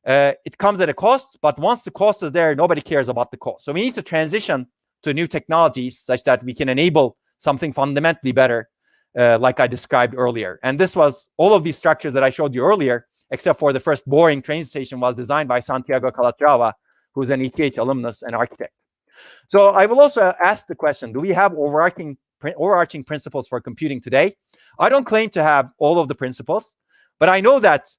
[SPEAKER 4] It comes at a cost, but once the cost is there, nobody cares about the cost. So we need to transition to new technologies such that we can enable something fundamentally better, like I described earlier. And this was all of these structures that I showed you earlier, except for the first boring train station, was designed by Santiago Calatrava, who's an ETH alumnus and architect. So I will also ask the question, do we have overarching principles for computing today? I don't claim to have all of the principles, but I know that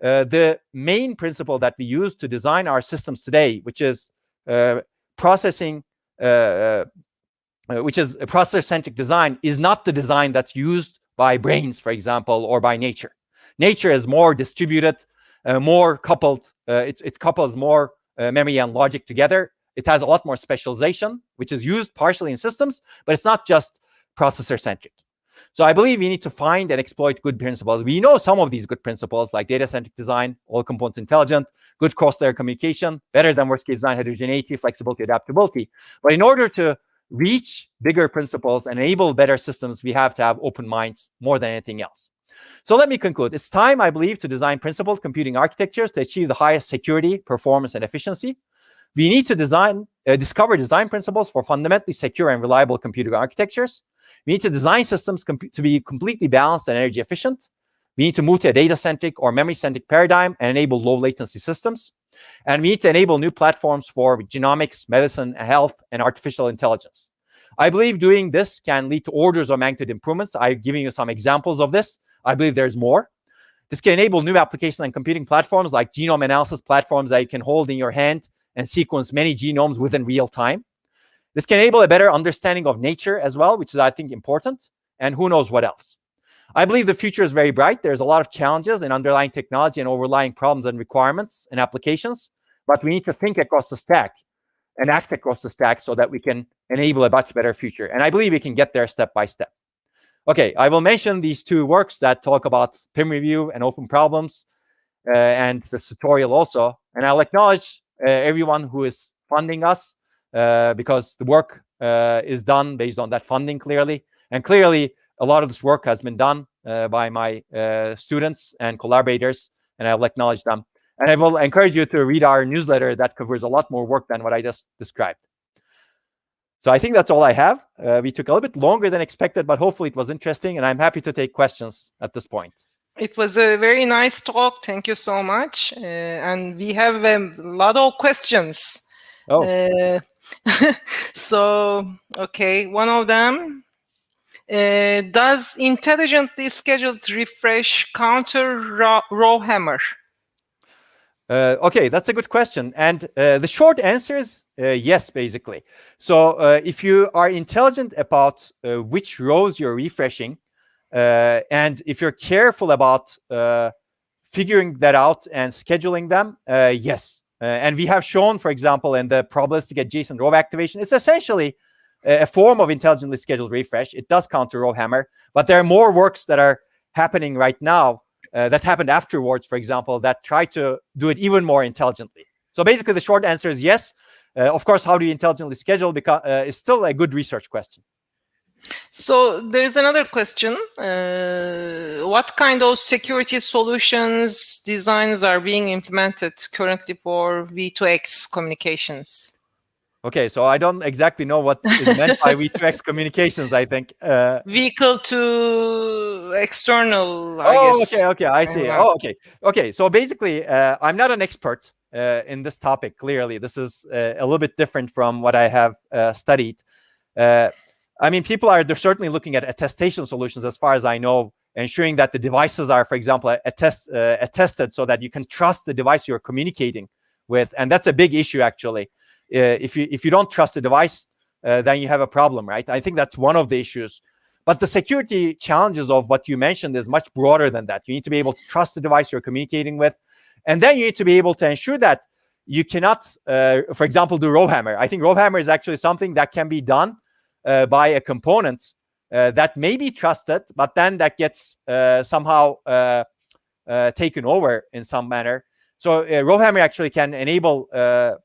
[SPEAKER 4] the main principle that we use to design our systems today, which is processing, which is a processor-centric design, is not the design that's used by brains, for example, or by nature. Nature is more distributed, more coupled. It couples more memory and logic together. It has a lot more specialization, which is used partially in systems, but it's not just processor-centric. So I believe we need to find and exploit good principles. We know some of these good principles, like data-centric design, all components intelligent, good cross-layer communication, better than worst-case design, heterogeneity, flexibility, adaptability. But in order to reach bigger principles and enable better systems, we have to have open minds more than anything else. So let me conclude. It's time, I believe, to design principled computing architectures to achieve the highest security, performance, and efficiency. We need to discover design principles for fundamentally secure and reliable computing architectures. We need to design systems to be completely balanced and energy efficient. We need to move to a data-centric or memory-centric paradigm and enable low-latency systems. And we need to enable new platforms for genomics, medicine, health, and artificial intelligence. I believe doing this can lead to orders of magnitude improvements. I've given you some examples of this. I believe there's more. This can enable new application and computing platforms like genome analysis platforms that you can hold in your hand and sequence many genomes within real time. This can enable a better understanding of nature as well, which is, I think, important, and who knows what else. I believe the future is very bright. There's a lot of challenges in underlying technology and overlying problems and requirements and applications, but we need to think across the stack and act across the stack so that we can enable a much better future. And I believe we can get there step by step. Okay, I will mention these two works that talk about PIM review and open problems and this tutorial also. And I'll acknowledge everyone who is funding us because the work is done based on that funding clearly. And clearly, a lot of this work has been done by my students and collaborators, and I will acknowledge them. And I will encourage you to read our newsletter that covers a lot more work than what I just described. So I think that's all I have. We took a little bit longer than expected, but hopefully it was interesting, and I'm happy to take questions at this point.
[SPEAKER 3] It was a very nice talk. Thank you so much. And we have a lot of questions.
[SPEAKER 4] Oh.
[SPEAKER 3] So, okay, one of them. Does intelligently scheduled refresh counter row hammer?
[SPEAKER 4] Okay, that's a good question. And the short answer is yes, basically. So if you are intelligent about which rows you're refreshing, and if you're careful about figuring that out and scheduling them, yes. And we have shown, for example, in the probabilistic adjacent row activation, it's essentially a form of intelligently scheduled refresh. It does counter row hammer, but there are more works that are happening right now that happened afterwards, for example, that try to do it even more intelligently. So basically, the short answer is yes. Of course, how do you intelligently schedule is still a good research question.
[SPEAKER 3] So there's another question. What kind of security solutions designs are being implemented currently for V2X communications?
[SPEAKER 4] Okay, so I don't exactly know what is meant by V2X communications, I think.
[SPEAKER 3] Vehicle to external, I guess.
[SPEAKER 4] Okay, I see. Okay. So basically, I'm not an expert in this topic, clearly. This is a little bit different from what I have studied. I mean, they're certainly looking at attestation solutions, as far as I know, ensuring that the devices are, for example, attested so that you can trust the device you're communicating with. And that's a big issue, actually. If you don't trust the device, then you have a problem, right? I think that's one of the issues. But the security challenges of what you mentioned is much broader than that. You need to be able to trust the device you're communicating with. And then you need to be able to ensure that you cannot, for example, do row hammer. I think row hammer is actually something that can be done by a component that may be trusted, but then that gets somehow taken over in some manner. So row hammer actually can enable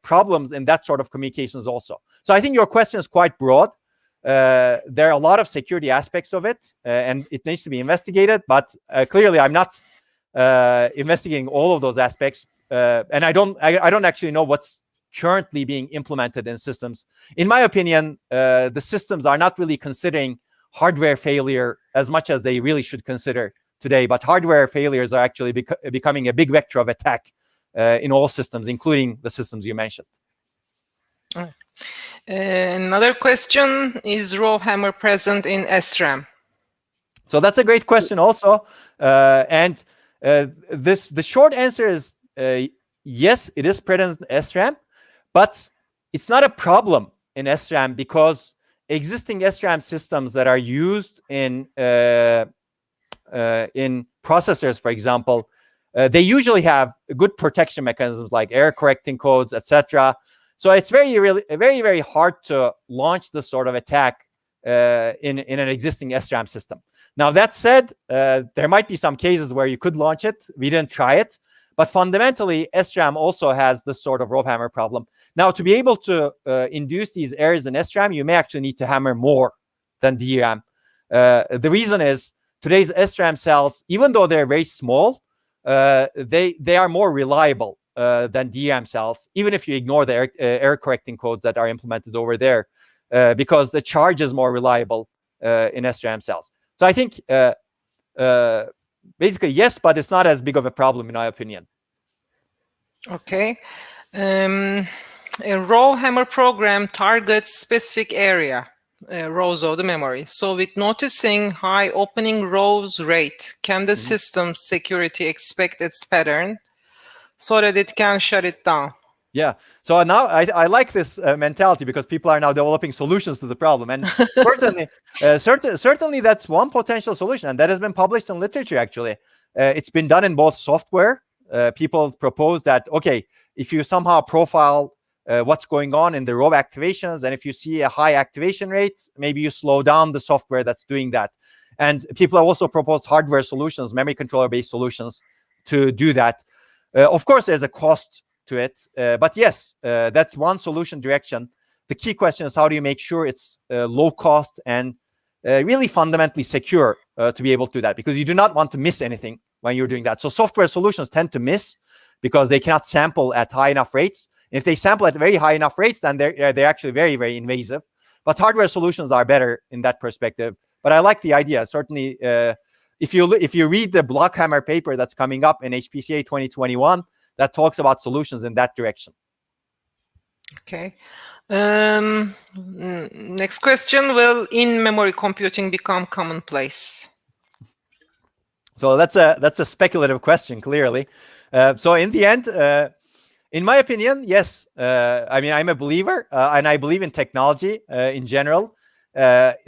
[SPEAKER 4] problems in that sort of communications also. So I think your question is quite broad. There are a lot of security aspects of it, and it needs to be investigated. But clearly, I'm not investigating all of those aspects, and I don't actually know what's currently being implemented in systems. In my opinion, the systems are not really considering hardware failure as much as they really should consider today. But hardware failures are actually becoming a big vector of attack in all systems, including the systems you mentioned.
[SPEAKER 3] Another question, is row hammer present in SRAM?
[SPEAKER 4] So that's a great question also. And the short answer is yes, it is present in SRAM, but it's not a problem in SRAM because existing SRAM systems that are used in processors, for example, they usually have good protection mechanisms like error correcting codes, etc. So it's very hard to launch this sort of attack in an existing SRAM system. Now, that said, there might be some cases where you could launch it. We didn't try it. But fundamentally, SRAM also has this sort of row hammer problem. Now, to be able to induce these errors in SRAM, you may actually need to hammer more than DRAM. The reason is today's SRAM cells, even though they're very small, they are more reliable than DRAM cells, even if you ignore the error correcting codes that are implemented over there, because the charge is more reliable in SRAM cells. So I think basically yes, but it's not as big of a problem in my opinion.
[SPEAKER 3] Okay. A row hammer program targets specific area, rows of the memory. So with noticing high opening rows rate, can the system security expect its pattern so that it can shut it down?
[SPEAKER 4] Yeah. So now I like this mentality because people are now developing solutions to the problem. And certainly that's one potential solution. And that has been published in literature, actually. It's been done in both software. People propose that, okay, if you somehow profile what's going on in the row activations, and if you see a high activation rate, maybe you slow down the software that's doing that. And people have also proposed hardware solutions, memory controller-based solutions to do that. Of course, there's a cost to it. But yes, that's one solution direction. The key question is how do you make sure it's low cost and really fundamentally secure to be able to do that, because you do not want to miss anything when you're doing that. So software solutions tend to miss because they cannot sample at high enough rates. If they sample at very high enough rates, then they're actually very invasive. But hardware solutions are better in that perspective. But I like the idea. Certainly, if you read the Blockhammer paper that's coming up in HPCA 2021, that talks about solutions in that direction.
[SPEAKER 3] Okay. Next question, will in-memory computing become commonplace?
[SPEAKER 4] So that's a speculative question, clearly. So in the end, in my opinion, yes. I mean, I'm a believer, and I believe in technology in general.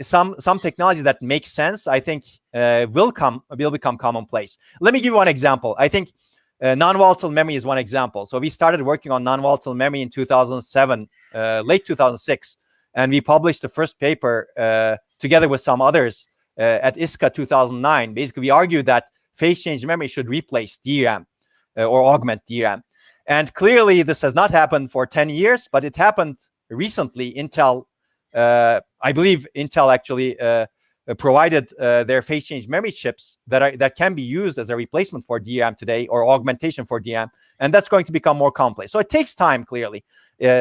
[SPEAKER 4] Some technology that makes sense, I think, will become commonplace. Let me give you one example. I think non-volatile memory is one example. So we started working on non-volatile memory in 2007, late 2006. and we published the first paper together with some others at ISCA 2009. Basically, we argued that phase change memory should replace DRAM or augment DRAM. And clearly, this has not happened for 10 years, but it happened recently. Intel, I believe Intel actually provided their phase change memory chips that can be used as a replacement for DRAM today, or augmentation for DRAM, and that's going to become more complex. So it takes time, clearly.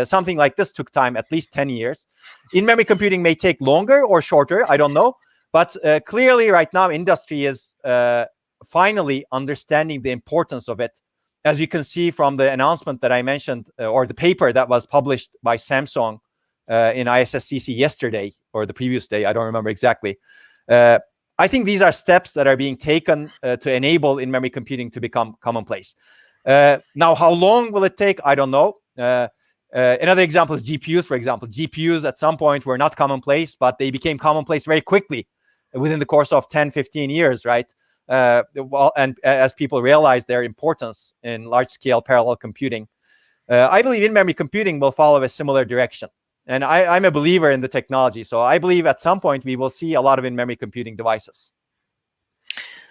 [SPEAKER 4] Something like this took time, at least 10 years. In-memory computing may take longer or shorter, I don't know. But clearly right now, industry is finally understanding the importance of it. As you can see from the announcement that I mentioned, or the paper that was published by Samsung in ISSCC yesterday, or the previous day, I don't remember exactly. I think these are steps that are being taken to enable in-memory computing to become commonplace. Now, how long will it take? I don't know. Another example is GPUs, for example. GPUs at some point were not commonplace, but they became commonplace very quickly within the course of 10, 15 years, right? And as people realize their importance in large-scale parallel computing. I believe in-memory computing will follow a similar direction. And I'm a believer in the technology. So I believe at some point we will see a lot of in-memory computing devices.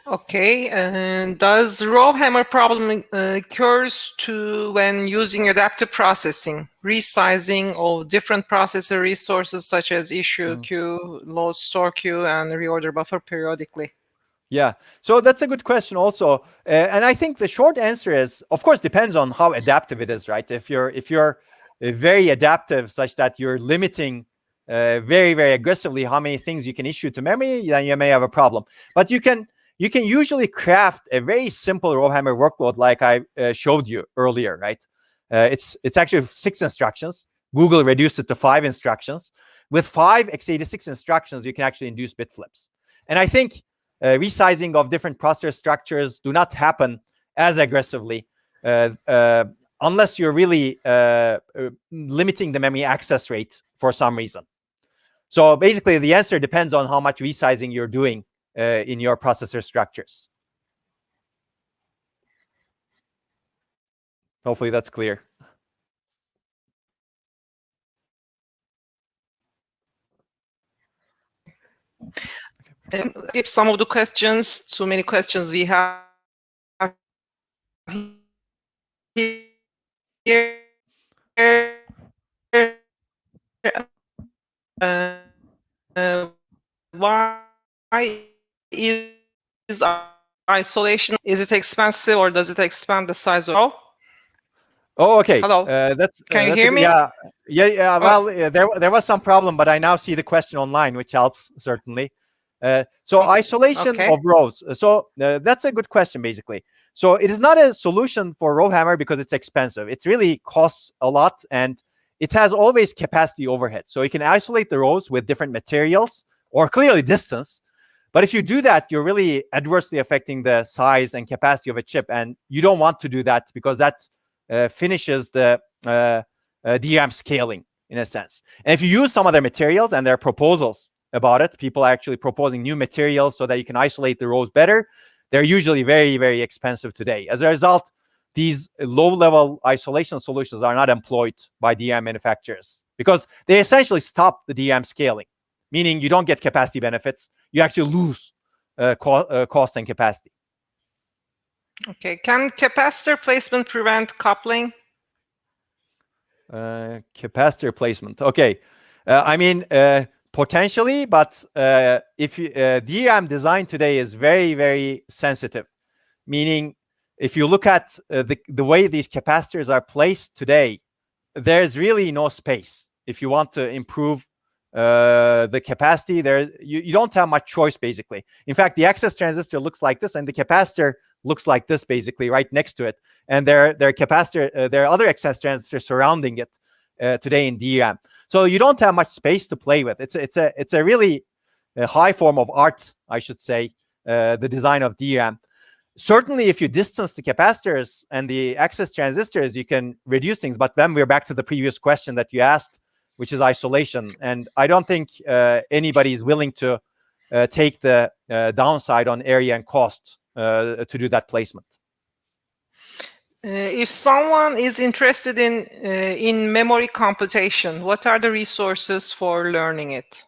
[SPEAKER 3] Okay, and does raw hammer problem occurs to when using adaptive processing, resizing of different processor resources such as issue queue, load store queue, and reorder buffer periodically?
[SPEAKER 4] Yeah, so that's a good question also. And I think the short answer is, of course, depends on how adaptive it is, right? If you're very adaptive such that you're limiting very, very aggressively how many things you can issue to memory, then you may have a problem. But you can usually craft a very simple raw hammer workload like I showed you earlier, right? It's actually 6 instructions. Google reduced it to 5 instructions. With 5 x86 instructions, you can actually induce bit flips. And I think resizing of different processor structures do not happen as aggressively unless you're really limiting the memory access rate for some reason. So basically, the answer depends on how much resizing you're doing in your processor structures. Hopefully that's clear.
[SPEAKER 3] If some of the questions, too many questions we have here, why is isolation, is it expensive or does it expand the size of?
[SPEAKER 4] Oh, okay.
[SPEAKER 3] Hello. Can you hear me?
[SPEAKER 4] Yeah. Well, there was some problem, but I now see the question online, which helps certainly. So isolation of rows. So that's a good question, basically. So it is not a solution for row hammer because it's expensive. It really costs a lot, and it has always capacity overhead. So you can isolate the rows with different materials or clearly distance. But if you do that, you're really adversely affecting the size and capacity of a chip, and you don't want to do that because that finishes the DRAM scaling in a sense. And if you use some other materials, and there are proposals about it, people are actually proposing new materials so that you can isolate the rows better. They're usually very, very expensive today. As a result, these low-level isolation solutions are not employed by DRAM manufacturers because they essentially stop the DRAM scaling, meaning you don't get capacity benefits. You actually lose cost and capacity.
[SPEAKER 3] Okay. Can capacitor placement prevent coupling?
[SPEAKER 4] Capacitor placement. Okay. I mean, potentially, but if DRAM design today is very, very sensitive, meaning if you look at the way these capacitors are placed today, there's really no space. If you want to improve the capacity, you don't have much choice, basically. In fact, the access transistor looks like this, and the capacitor looks like this, basically, right next to it. And there are other access transistors surrounding it today in DRAM. So you don't have much space to play with. It's a really high form of art, I should say, the design of DRAM. Certainly, if you distance the capacitors and the access transistors, you can reduce things. But then we're back to the previous question that you asked, which is isolation. And I don't think anybody is willing to take the downside on area and cost to do that placement.
[SPEAKER 3] If someone is interested in memory computation, what are the resources for learning it?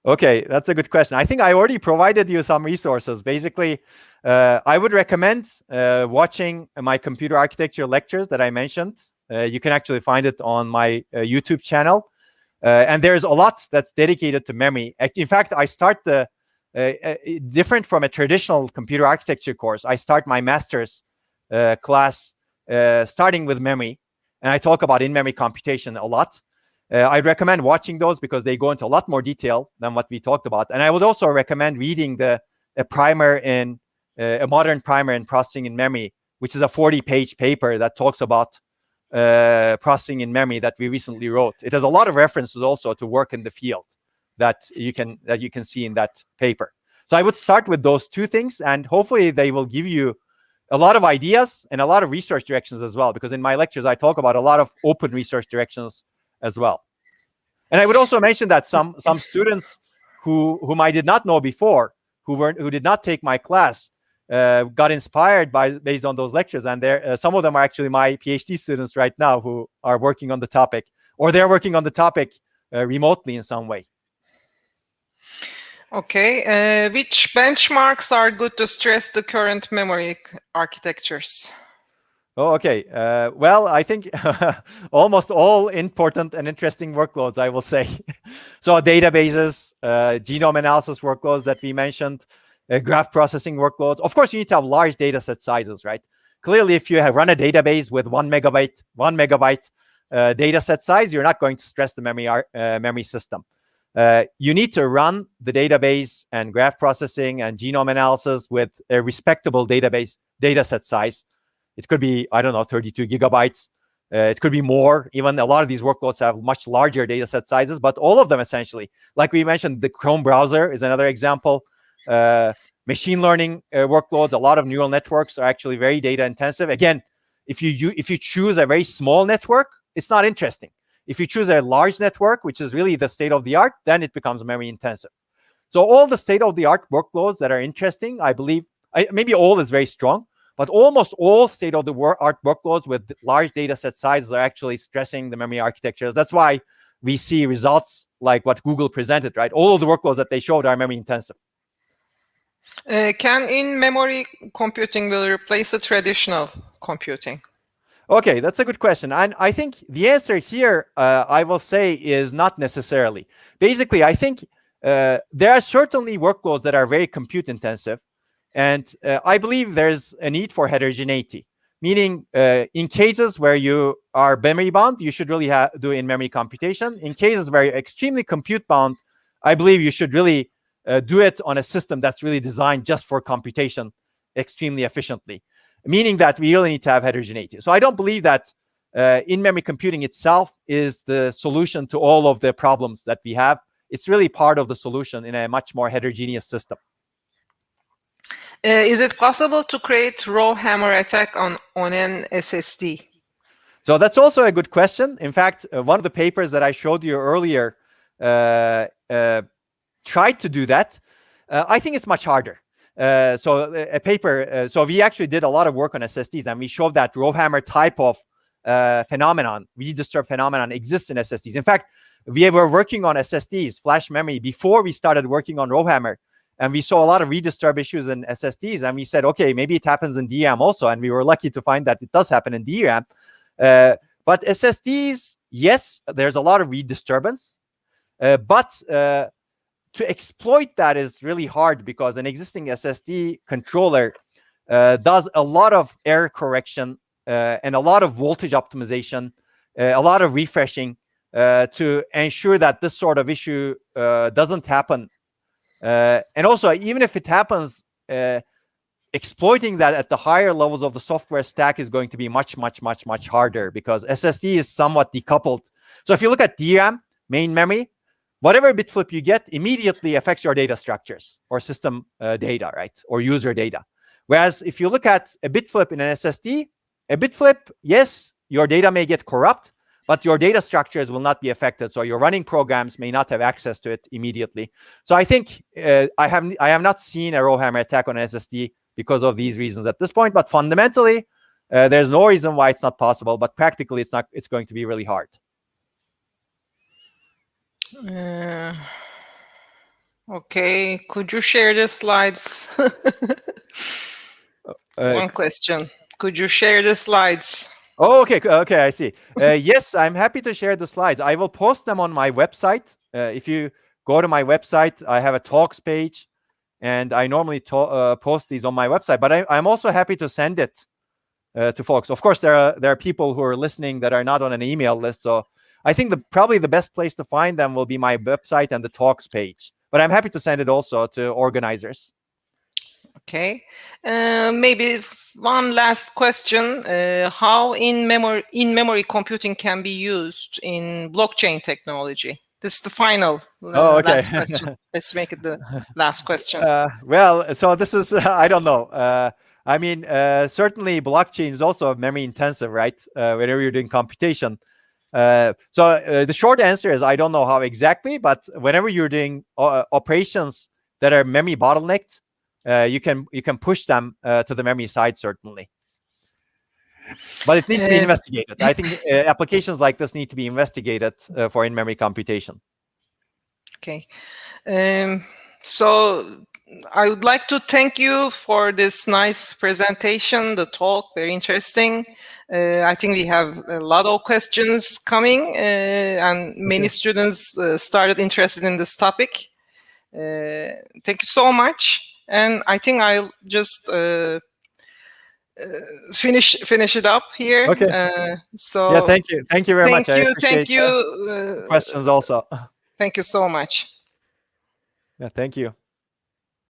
[SPEAKER 4] Okay, that's a good question. I think I already provided you some resources. Basically, I would recommend watching my computer architecture lectures that I mentioned. You can actually find it on my YouTube channel. And there's a lot that's dedicated to memory. In fact, I start the different from a traditional computer architecture course. I start my master's class starting with memory, and I talk about in-memory computation a lot. I'd recommend watching those because they go into a lot more detail than what we talked about. And I would also recommend reading a modern primer in processing in memory, which is a 40-page paper that talks about processing in memory that we recently wrote. It has a lot of references also to work in the field that you can see in that paper. So I would start with those two things, and hopefully they will give you a lot of ideas and a lot of research directions as well, because in my lectures I talk about a lot of open research directions as well. And I would also mention that some students whom I did not know before, who did not take my class, got inspired based on those lectures, and some of them are actually my PhD students right now who are working on the topic, or they're working on the topic remotely in some way.
[SPEAKER 3] Okay, which benchmarks are good to stress the current memory architectures?
[SPEAKER 4] Oh, okay. Well, I think almost all important and interesting workloads, I will say. So databases, genome analysis workloads that we mentioned, graph processing workloads. Of course, you need to have large data set sizes, right? Clearly, if you run a database with 1 megabyte data set size, you're not going to stress the memory system. You need to run the database and graph processing and genome analysis with a respectable database data set size. It could be, I don't know, 32 gigabytes. It could be more. Even a lot of these workloads have much larger data set sizes, but all of them essentially, like we mentioned, the Chrome browser is another example. Machine learning workloads, a lot of neural networks are actually very data intensive. Again, if you choose a very small network, it's not interesting. If you choose a large network, which is really the state of the art, then it becomes memory intensive. So all the state of the art workloads that are interesting, I believe, maybe all is very strong, but almost all state of the art workloads with large data set sizes are actually stressing the memory architectures. That's why we see results like what Google presented, right? All of the workloads that they showed are memory intensive.
[SPEAKER 3] Can in-memory computing will replace the traditional computing?
[SPEAKER 4] Okay, that's a good question. And I think the answer here, I will say, is not necessarily. Basically, I think there are certainly workloads that are very compute intensive. And I believe there's a need for heterogeneity, meaning in cases where you are memory bound, you should really do in-memory computation. In cases where you're extremely compute bound, I believe you should really do it on a system that's really designed just for computation extremely efficiently, meaning that we really need to have heterogeneity. So I don't believe that in-memory computing itself is the solution to all of the problems that we have. It's really part of the solution in a much more heterogeneous system.
[SPEAKER 3] Is it possible to create raw hammer attack on an SSD?
[SPEAKER 4] So that's also a good question. In fact, one of the papers that I showed you earlier tried to do that. I think it's much harder. So we actually did a lot of work on SSDs, and we showed that raw hammer type of phenomenon, redisturb phenomenon, exists in SSDs. In fact, we were working on SSDs, flash memory, before we started working on raw hammer. And we saw a lot of redisturb issues in SSDs, and we said, okay, maybe it happens in DRAM also. And we were lucky to find that it does happen in DRAM. But SSDs, yes, there's a lot of redisturbance. But to exploit that is really hard, because an existing SSD controller does a lot of error correction and a lot of voltage optimization, a lot of refreshing to ensure that this sort of issue doesn't happen. And also, even if it happens, exploiting that at the higher levels of the software stack is going to be much, much, much, much harder, because SSD is somewhat decoupled. So if you look at DRAM, main memory, whatever bit flip you get immediately affects your data structures or system data, right? Or user data. Whereas if you look at a bit flip in an SSD, a bit flip, yes, your data may get corrupt, but your data structures will not be affected. So your running programs may not have access to it immediately. So I think I have not seen a raw hammer attack on an SSD because of these reasons at this point. But fundamentally, There's no reason why it's not possible, but practically it's going to be really hard.
[SPEAKER 3] Okay, could you share the slides? One question. Could you share the slides?
[SPEAKER 4] Oh, okay, I see. Yes, I'm happy to share the slides. I will post them on my website. If you go to my website, I have a talks page, and I normally post these on my website. But I'm also happy to send it to folks. Of course, there are people who are listening that are not on an email list, so I think probably the best place to find them will be my website and the talks page. But I'm happy to send it also to organizers.
[SPEAKER 3] Okay, maybe one last question: how in-memory computing can be used in blockchain technology? This is the final last question. Let's make it the last question.
[SPEAKER 4] Well, so this is I don't know. I mean, certainly blockchain is also memory intensive, right? Whenever you're doing computation. So the short answer is I don't know how exactly, but whenever you're doing operations that are memory bottlenecked, you can push them to the memory side, certainly. But it needs to be investigated. I think applications like this need to be investigated for in-memory computation.
[SPEAKER 3] Okay. So I would like to thank you for this nice presentation, the talk, very interesting. I think we have a lot of questions coming, and many students started interested in this topic. Thank you so much. And I think I'll just finish it up here.
[SPEAKER 4] Okay.
[SPEAKER 3] So
[SPEAKER 4] yeah, thank you very much.
[SPEAKER 3] Thank you.
[SPEAKER 4] Questions also.
[SPEAKER 3] Thank you so much.
[SPEAKER 4] Yeah, thank you.